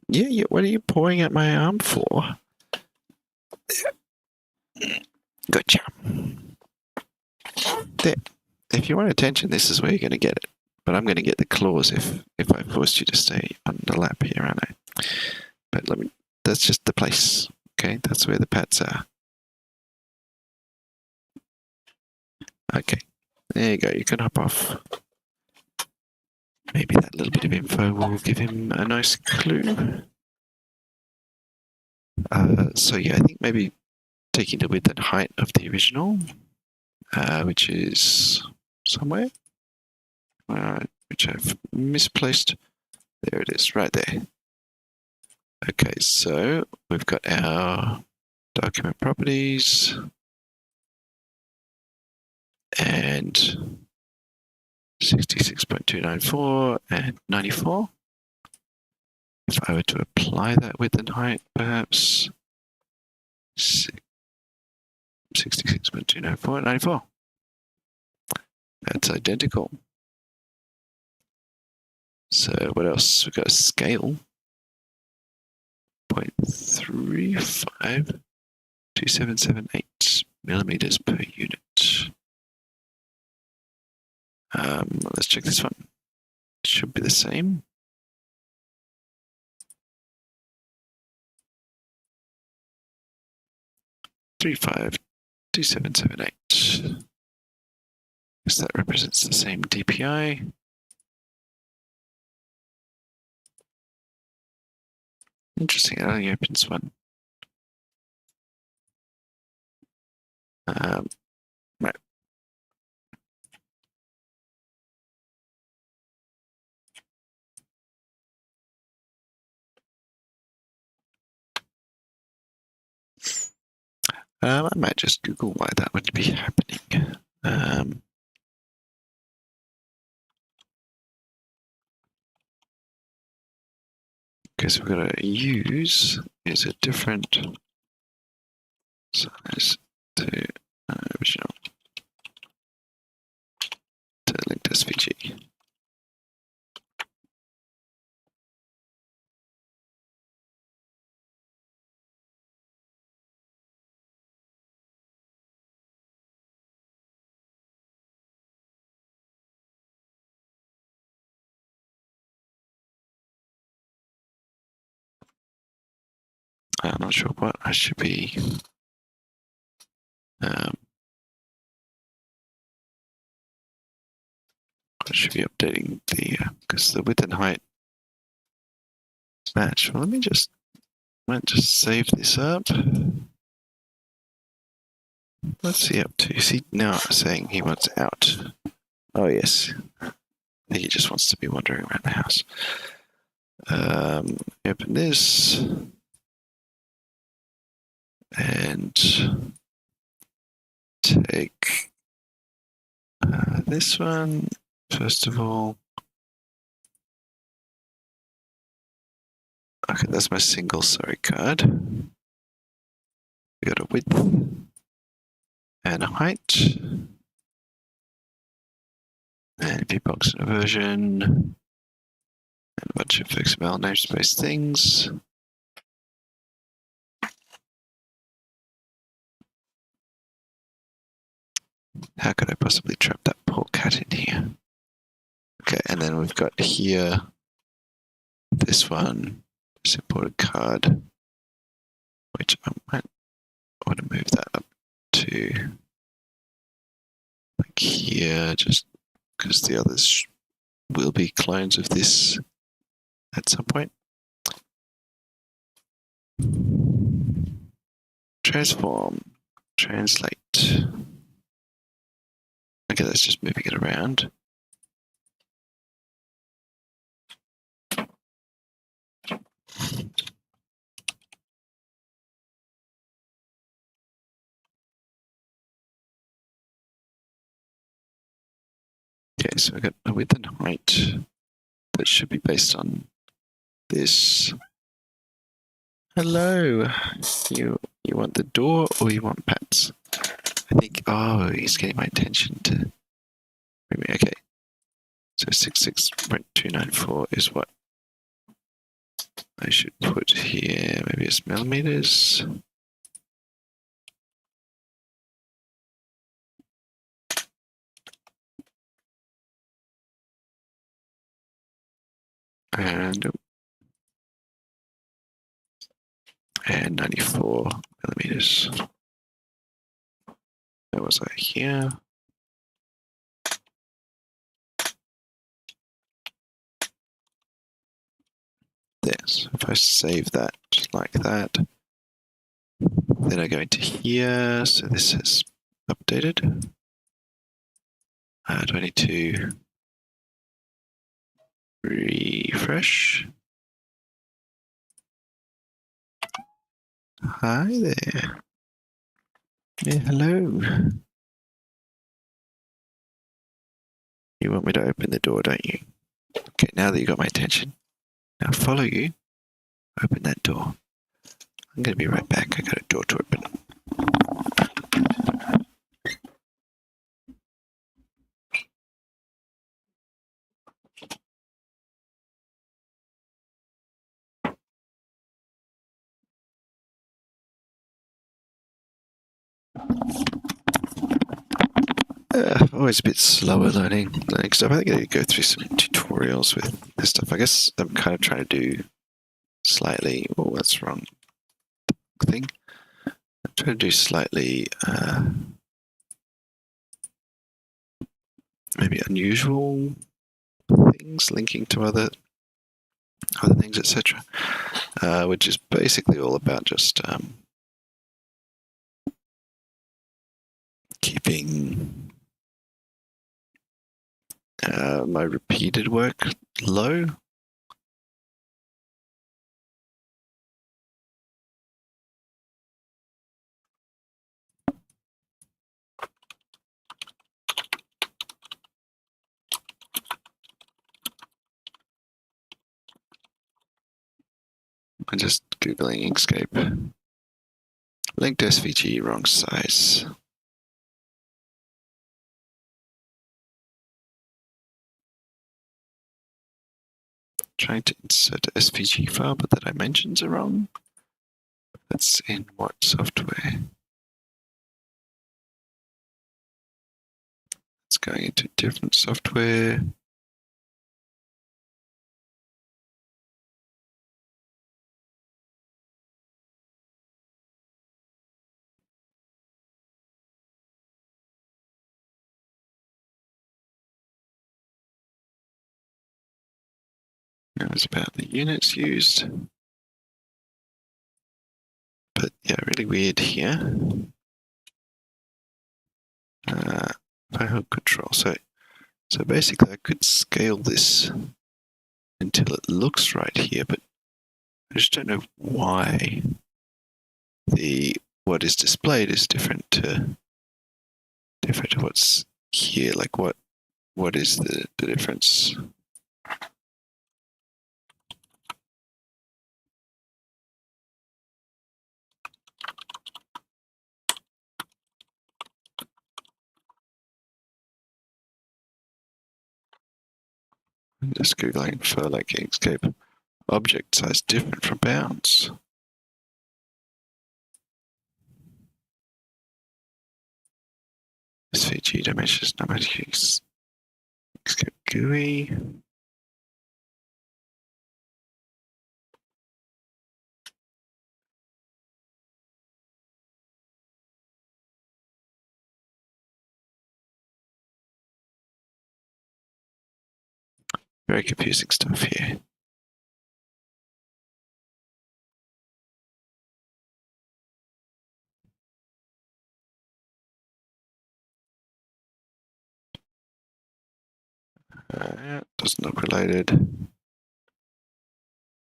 Yeah, what are you pawing at my arm for? Good job. There. If you want attention, this is where you're going to get it. But I'm going to get the claws if I forced you to stay on the lap here, aren't I? But that's just the place. Okay, that's where the pats are. Okay, there you go. You can hop off. Maybe that little bit of info will give him a nice clue. So yeah, I think maybe taking the width and height of the original, which is somewhere, which I've misplaced. There it is, right there. Okay, so we've got our document properties and 66.294 and 94. If I were to apply that width and height, perhaps 66.294 and 94. That's identical. So what else? We've got a scale. 0.352778 millimeters per unit. Let's check this one. It should be the same. .352778. Because that represents the same DPI. Interesting, it only opens one. Right. I might just Google why that would be happening. Because we're going to use is a different size to original to linked SVG. I'm not sure what I should be. I should be updating the because the width and height match. Well, might just save this up. What's he up to? Is he now saying he wants out? Oh yes, I think he just wants to be wandering around the house. Open this and take this one first of all. Okay, that's my single sorry card. We got a width and a height and VBox inversion and a bunch of XML namespace things. How could I possibly trap that poor cat in here? Okay, and then we've got here this one, this imported card, which I might want to move that up to like here, just because the others will be clones of this at some point. Transform, translate. Okay, that's just moving it around. Okay, so we've got a width and height that should be based on this. Hello, you want the door or you want pets? I think, oh, he's getting my attention to, okay. So 66.294 is what I should put here. Maybe it's millimeters. And 94 millimeters. Where was I here? This. If I save that just like that, then I go into here. So this is updated. 22. Refresh. Hi there. Yeah, hello. You want me to open the door, don't you? Okay, now that you got my attention, now follow you. Open that door. I'm going to be right back. I got a door to open. Always a bit slower learning stuff. I think I need to go through some tutorials with this stuff. I guess I'm kind of trying to do slightly. Oh, that's wrong thing. I'm trying to do slightly maybe unusual things, linking to other things, etc. Which is basically all about just keeping my repeated work low. I'm just Googling Inkscape. Linked SVG, wrong size. Trying to insert a SVG file, but the dimensions are wrong. That's in what software? It's going into different software. It's about the units used. But yeah, really weird here. Home control. So basically I could scale this until it looks right here, but I just don't know why what is displayed is different to what's here. Like what is the difference? I'm just googling for like Inkscape object size different from bounds. SVG dimensions, Inkscape GUI. Very confusing stuff here. Yeah, doesn't look related.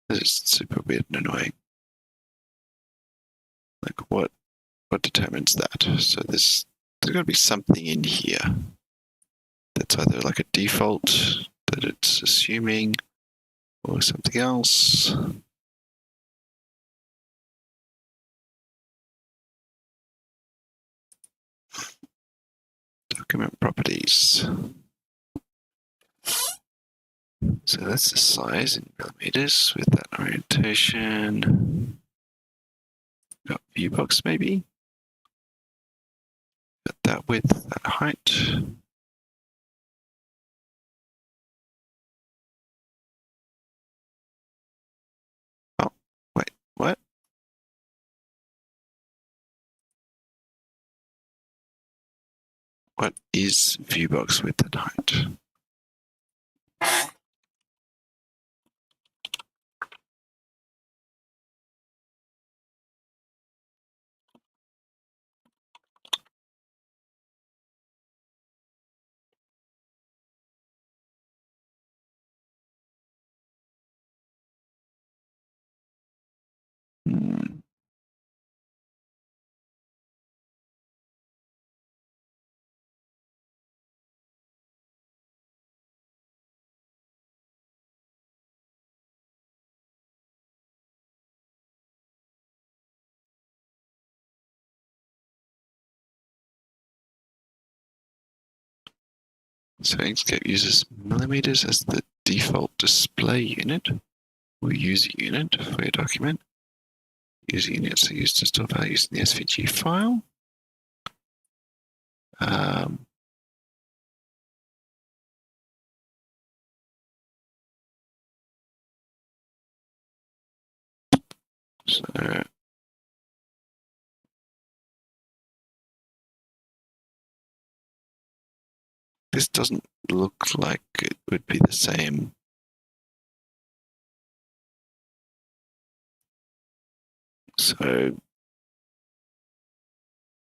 This is super weird and annoying. Like what determines that? So there's got to be something in here that's either like a default that it's assuming or something else. Document properties. So that's the size in millimeters with that orientation. Got viewbox maybe. Got that width, that height. Oh, wait, what? What is viewbox width and height? So Inkscape uses millimeters as the default display unit or user unit for your document. User units are used to store values in the SVG file. So this doesn't look like it would be the same. So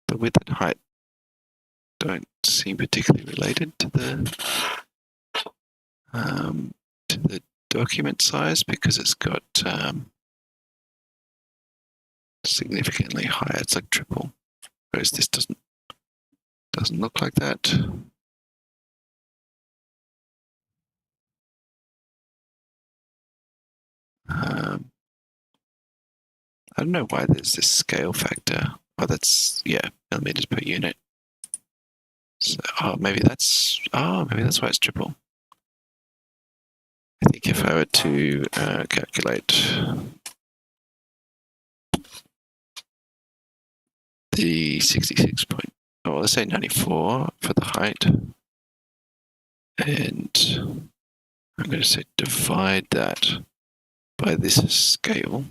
the width and height don't seem particularly related to the document size because it's got significantly higher. It's like triple, whereas this doesn't look like that. I don't know why there's this scale factor. Oh, that's millimeters per unit. So, maybe that's why it's triple. I think if I were to calculate the 66 point, well, let's say 94 for the height, and I'm going to say divide that by this scale.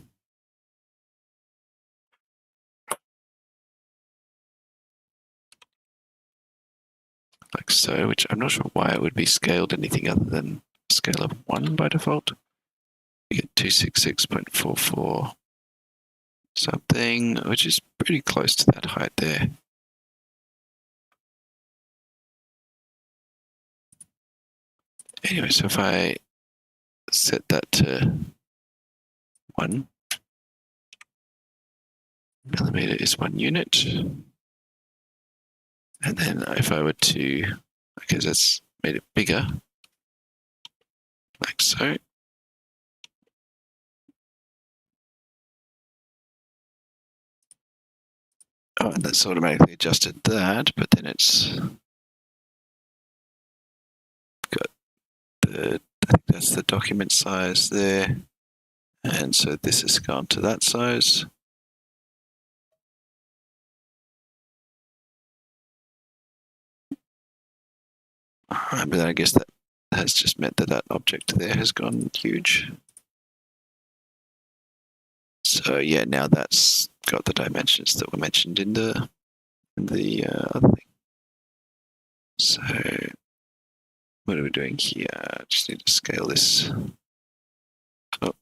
Like so, which I'm not sure why it would be scaled anything other than a scale of 1 by default. we get 266.44 something, which is pretty close to that height there. Anyway, so if I set that to 1 millimeter is 1 unit. And then if I were to, okay, that's made it bigger, like so. Oh, and that's automatically adjusted that, but then it's got the, I think that's the document size there. And so this has gone to that size. But then I guess that has just meant that that object there has gone huge. So yeah, now that's got the dimensions that were mentioned in the other thing. So what are we doing here? I just need to scale this up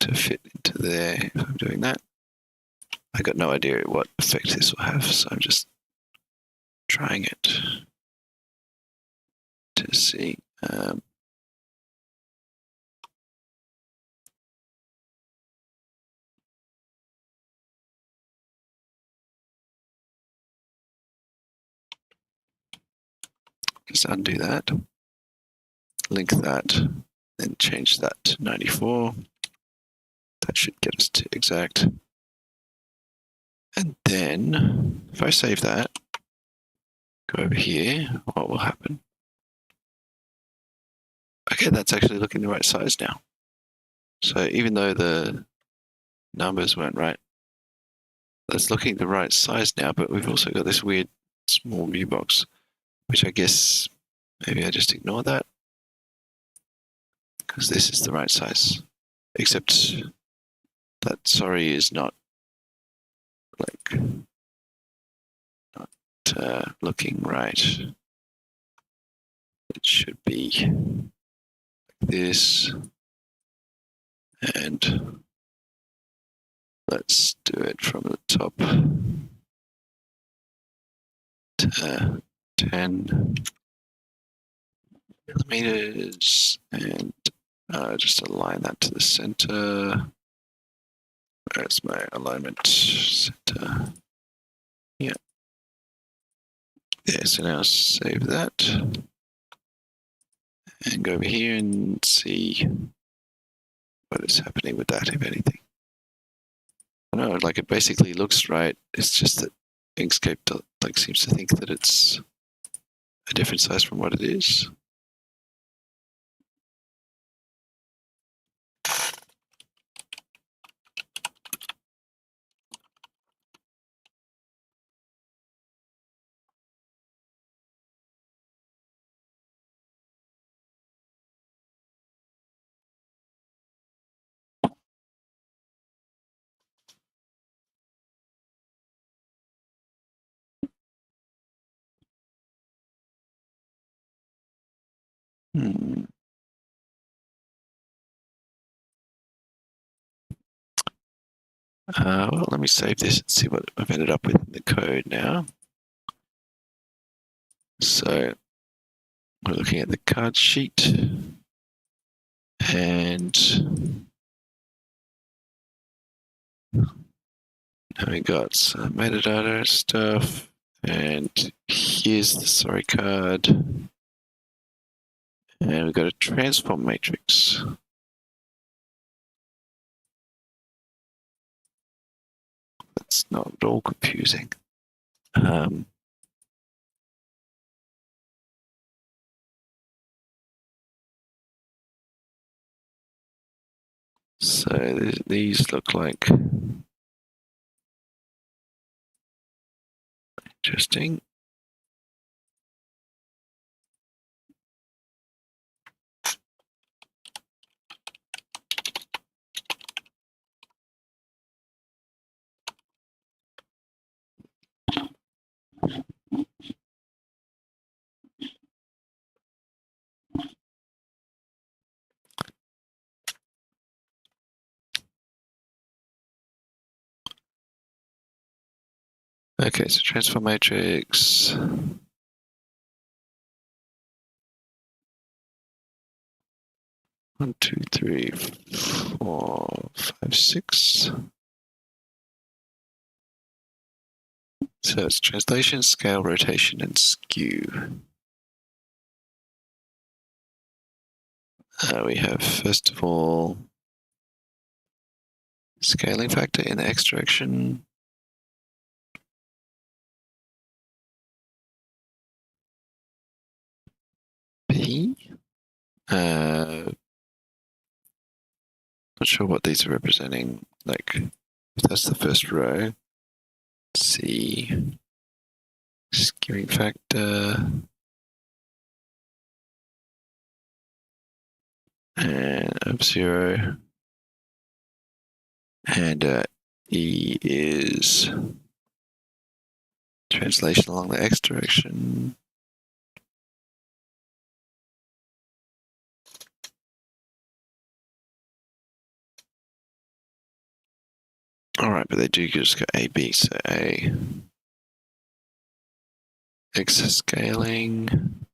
to fit into there. If I'm doing that, I got no idea what effect this will have, so I'm just trying it to see. Just undo that, link that, then change that to 94. That should get us to exact. And then if I save that, go over here, what will happen? Okay, that's actually looking the right size now. So even though the numbers weren't right, that's looking the right size now, but we've also got this weird small view box, which I guess maybe I just ignore that because this is the right size, except that sorry is not like not looking right. It should be like this, and let's do it from the top to 10 millimeters, and just align that to the center. Where's my alignment center? Yeah. Yeah, so now save that and go over here and see what is happening with that, if anything. I don't know, like it basically looks right. It's just that Inkscape like seems to think that it's a different size from what it is. Hmm. Well, let me save this and see what I've ended up with in the code now. So we're looking at the card sheet, and now we got some metadata stuff, and here's the sorry card, and we've got a transform matrix. That's not at all confusing. So these look like interesting. Okay, so transform matrix. One, two, three, 4, 5, 6. So it's translation, scale, rotation, and skew. We have, first of all, scaling factor in the X direction. P. Not sure what these are representing. Like, if that's the first row. C. Skewing factor. And of 0. And E is translation along the X direction. All right, but they do just go A, B, so A. X scaling.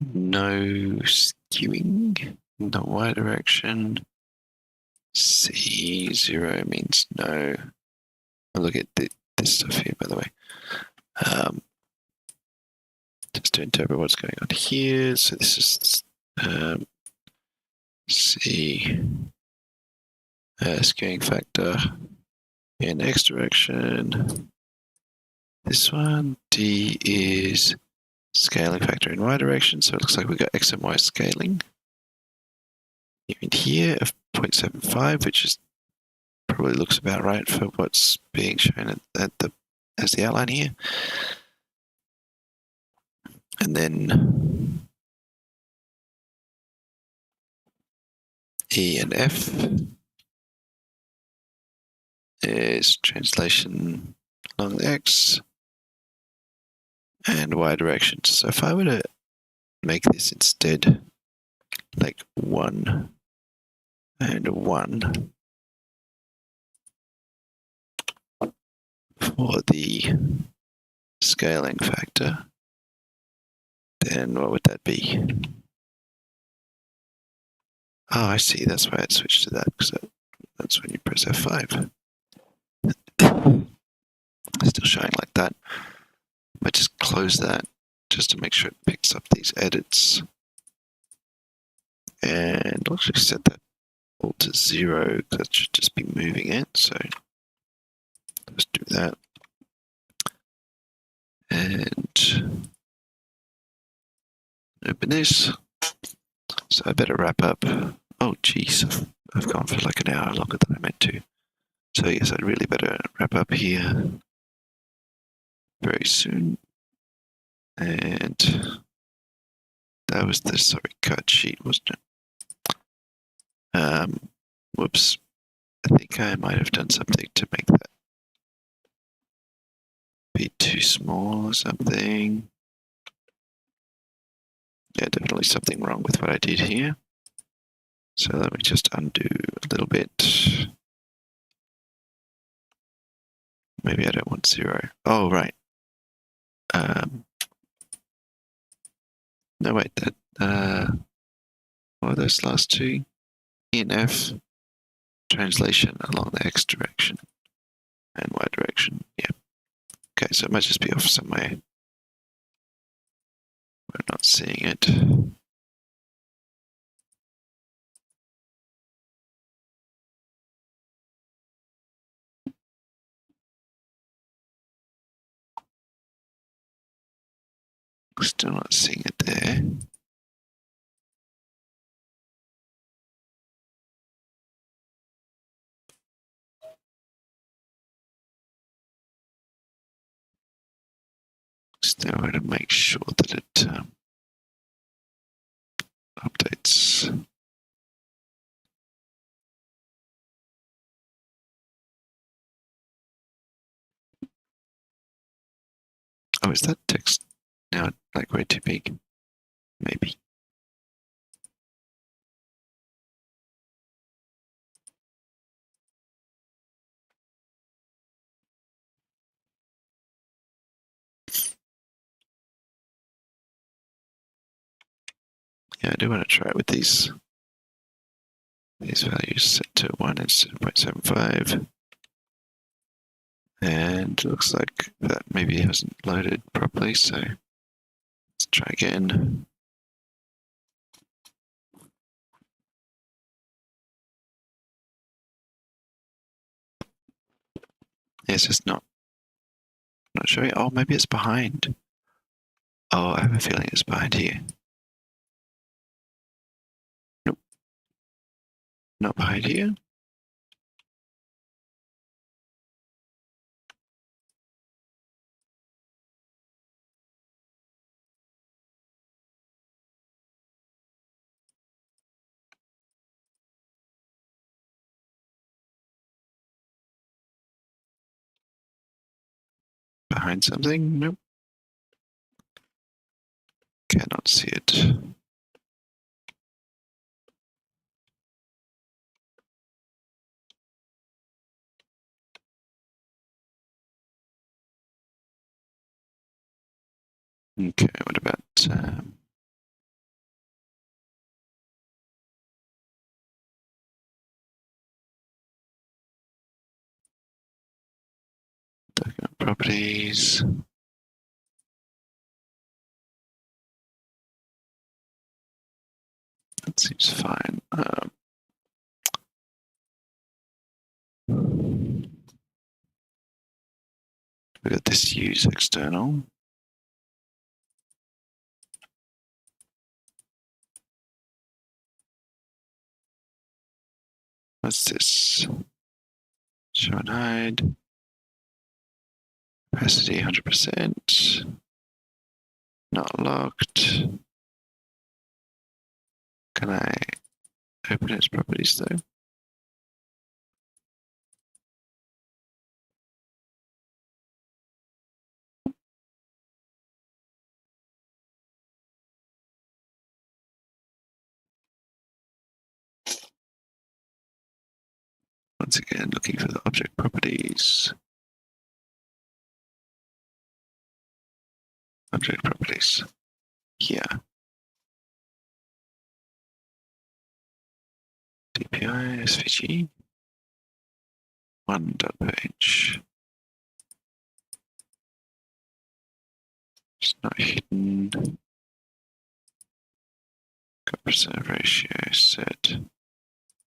No skewing in the Y direction. C, 0 means no. I'll look at this stuff here, by the way. Just to interpret what's going on here. So this is C, skewing factor in X direction. This one, D, is scaling factor in Y direction. So it looks like we've got X and Y scaling. Even here of 0.75, which is probably looks about right for what's being shown as the outline here. And then E and F is translation along the X and Y direction. So if I were to make this instead like 1 and 1 for the scaling factor, then what would that be? Oh, I see. That's why it switched to that, because that's when you press F5. Still showing like that. I just close that just to make sure it picks up these edits. And I'll actually set that all to 0, because that should just be moving it. So let's do that. And open this. So I better wrap up. Oh, geez, I've gone for like an hour longer than I meant to. So yes, I'd really better wrap up here very soon. And that was the cut sheet, wasn't it? Whoops. I think I might have done something to make that be too small or something. Yeah, definitely something wrong with what I did here. So let me just undo a little bit. Maybe I don't want 0. Oh, right. No, wait, what are those last two? E and F, translation along the X direction and Y direction. Yeah. Okay, so it might just be off somewhere. We're not seeing it. Still not seeing it there. Still want to make sure that it updates. Oh, is that text now like way too big? Maybe. Yeah, I do want to try it with these values set to 1 and 0.75. And it looks like that maybe hasn't loaded properly, so let's try again. Yeah, it's just not showing. Oh, maybe it's behind. Oh, I have a feeling it's behind here. Nope. Not behind here. Behind something? Nope. Cannot see it. Okay, what about document properties? That seems fine. We got this use external. What's this? Show and hide. Capacity 100%. Not locked. Can I open its properties though? Once again, looking for the object properties. Object properties. Here. DPI, SVG. 1.page. It's not hidden. Got percent ratio set.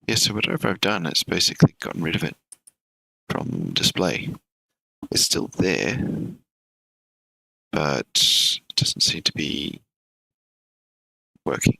Yeah, so whatever I've done, it's basically gotten rid of it from display. It's still there, but it doesn't seem to be working.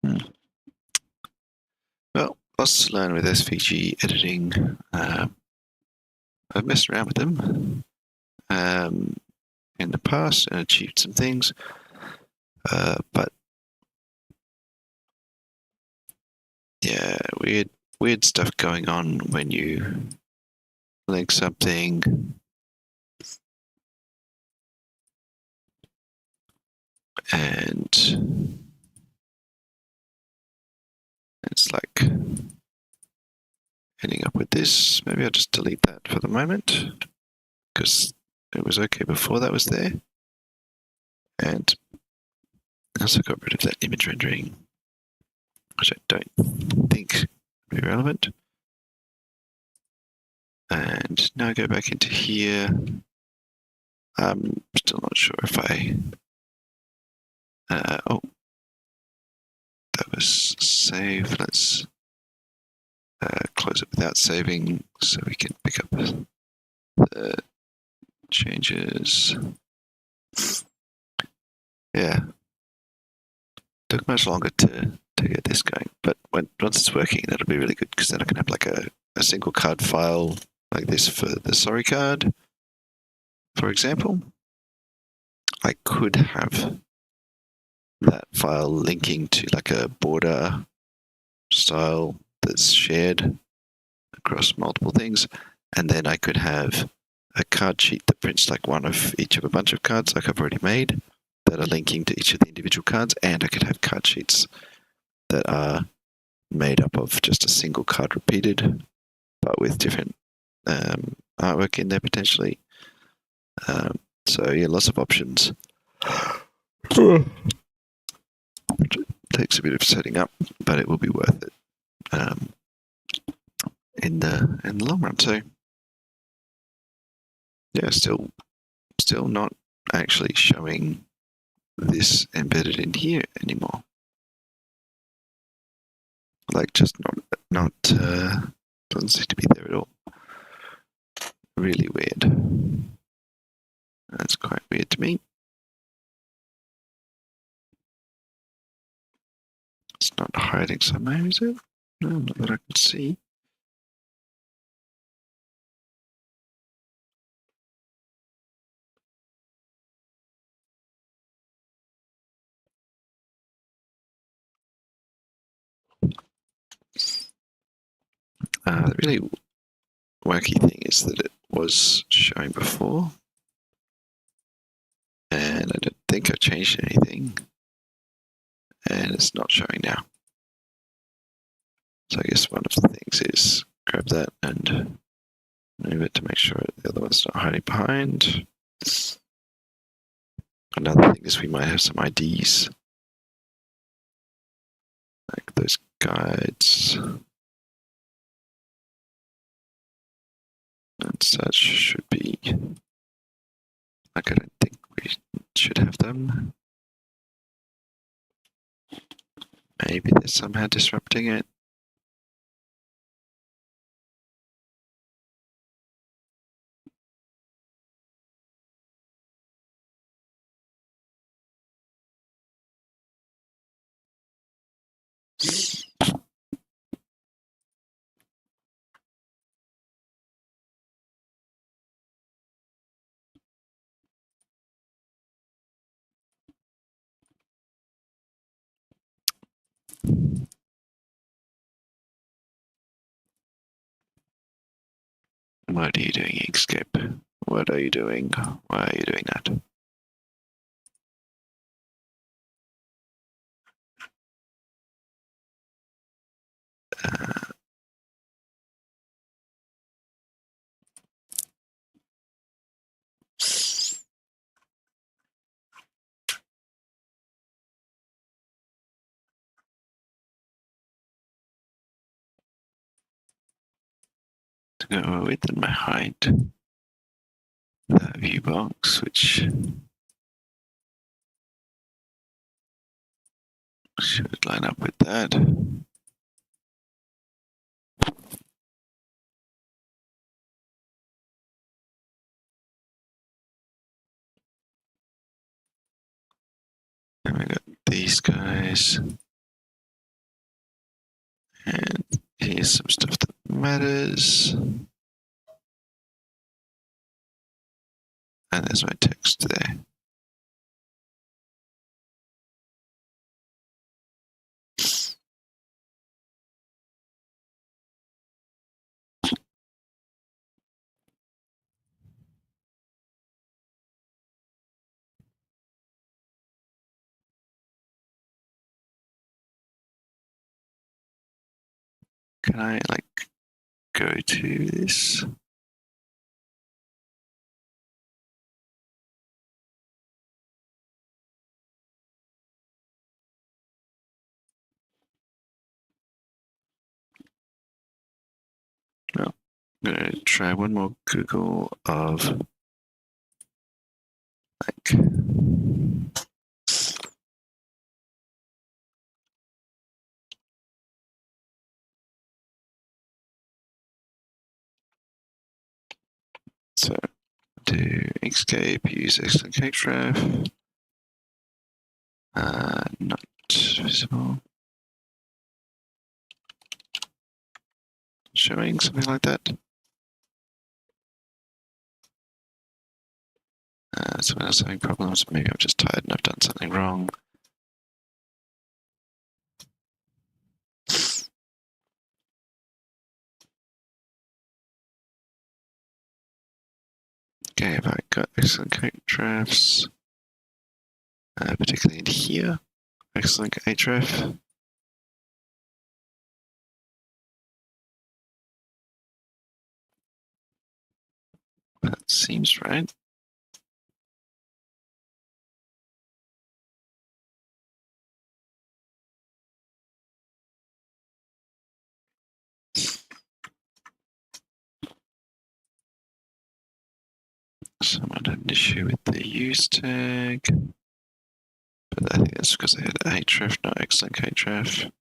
Hmm. Well, lots to learn with SVG editing. I've messed around with them in the past and achieved some things, but yeah, weird stuff going on when you link something and it's like ending up with this. Maybe I'll just delete that for the moment because it was okay before that was there. And I also got rid of that image rendering, which I don't think would be relevant. And now I go back into here. I'm still not sure if oh, that was save. Let's close it without saving so we can pick up the changes. Yeah, took much longer to get this going, but once it's working, that'll be really good because then I can have like a single card file like this for the sorry card, for example. I could have that file linking to like a border style that's shared across multiple things, and then I could have a card sheet that prints like one of each of a bunch of cards like I've already made that are linking to each of the individual cards, and I could have card sheets that are made up of just a single card repeated, but with different artwork in there potentially. So yeah, lots of options. Takes a bit of setting up, but it will be worth it in the long run. So yeah, still not actually showing this embedded in here anymore. Like just not doesn't seem to be there at all. Really weird. That's quite weird to me. It's not hiding somewhere, is it? No, not that I can see. The really wacky thing is that it was showing before, and I don't think I've changed anything, and it's not showing now. So I guess one of the things is grab that and move it to make sure the other one's not hiding behind. Another thing is we might have some IDs, like those guides and such should be, like I don't think we should have them. Maybe they're somehow disrupting it. What are you doing, Inkscape? What are you doing? Why are you doing that? Uh, to go width and my height. That view box, which should line up with that. And we got these guys. And here's some stuff that matters. And there's my text there. Can I like go to this? No. I'm gonna try one more Google of like so do Inkscape, use Excellent Cakeref. Not visible. Showing something like that. Someone else having problems. Maybe I'm just tired and I've done something wrong. Okay, have I got excellent hrefs? Particularly in here. Excellent href. That seems right. Someone had an issue with the use tag. But I think that's because they had href, not excellent href.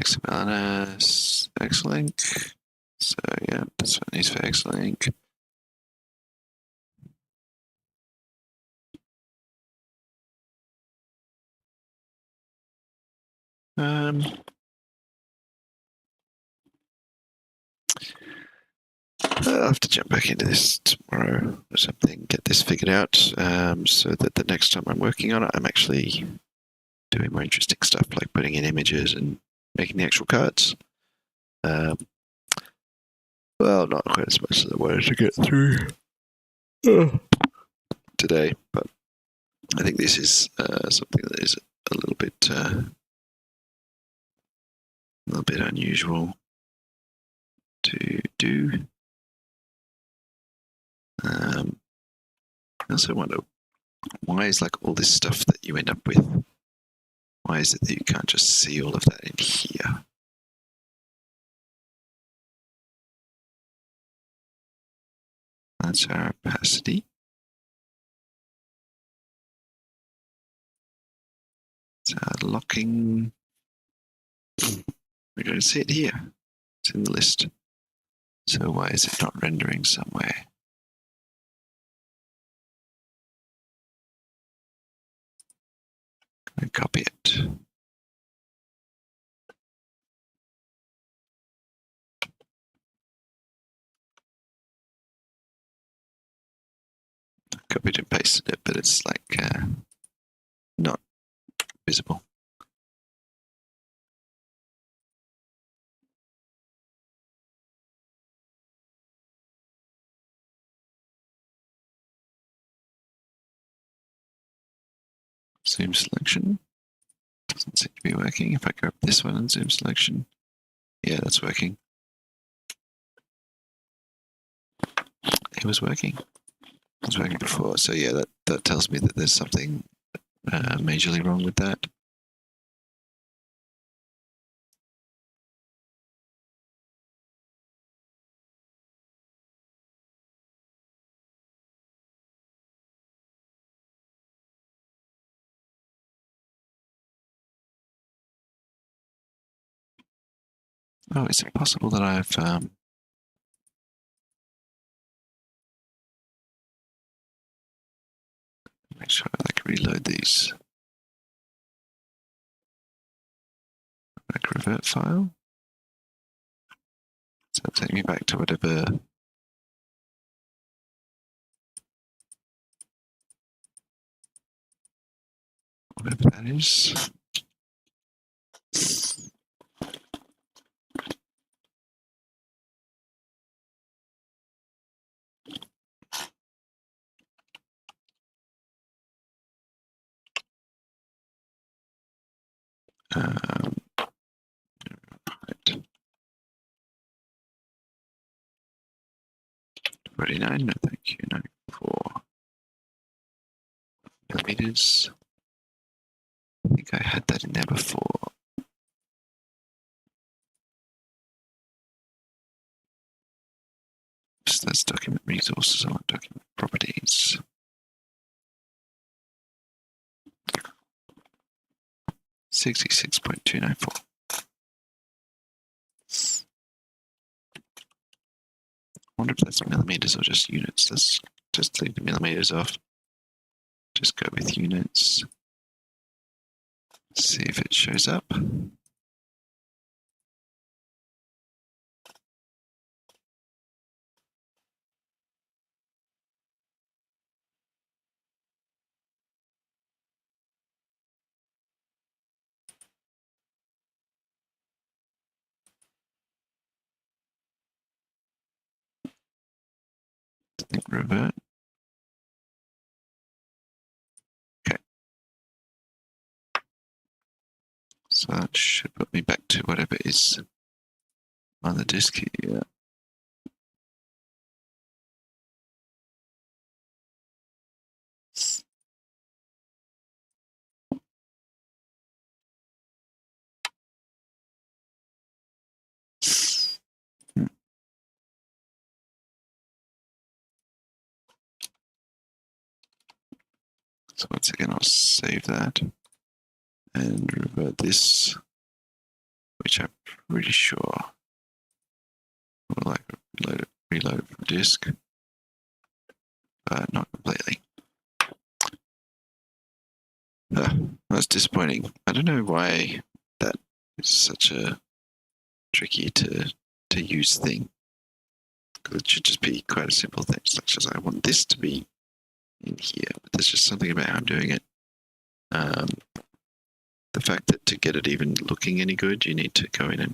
XMLNS, Xlink. So yeah, that's what it needs for Xlink. I'll have to jump back into this tomorrow or something, get this figured out, so that the next time I'm working on it, I'm actually doing more interesting stuff like putting in images and making the actual cards. Well, not quite as much as I wanted to get through today, but I think this is something that is a little bit unusual to do. I also wonder, why is like all this stuff that you end up with, why is it that you can't just see all of that in here? That's our opacity. It's our locking. We're going to see it here. It's in the list. So why is it not rendering somewhere? And copy it. Copied and pasted it, but it's like not visible. Zoom selection doesn't seem to be working. If I grab this one and zoom selection, yeah, that's working. It was working. It was working before, so yeah, that tells me that there's something majorly wrong with that. Oh, is it possible that I've make sure I like reload these. Like revert file. So take me back to whatever that is. Right. 49, no thank you, 94 millimeters. I think I had that in there before. So that's document resources. I want document properties. $66.294. I wonder if that's millimeters or just units. Let's just leave the millimeters off. Just go with units. See if it shows up. Revert. Okay. So that should put me back to whatever is on the disk here. So once again, I'll save that and revert this, which I'm pretty sure will like reload it from disk, but not completely. That's disappointing. I don't know why that is such a tricky to use thing. Because it should just be quite a simple thing, such as I want this to be in here, but there's just something about how I'm doing it. The fact that to get it even looking any good, you need to go in and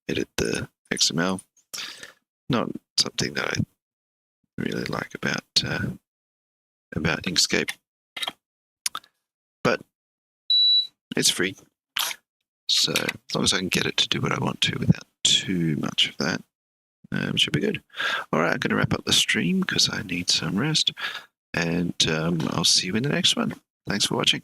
edit the XML. Not something that I really like about Inkscape, but it's free. So as long as I can get it to do what I want to without too much of that, it should be good. All right, I'm going to wrap up the stream because I need some rest, and I'll see you in the next one. Thanks for watching.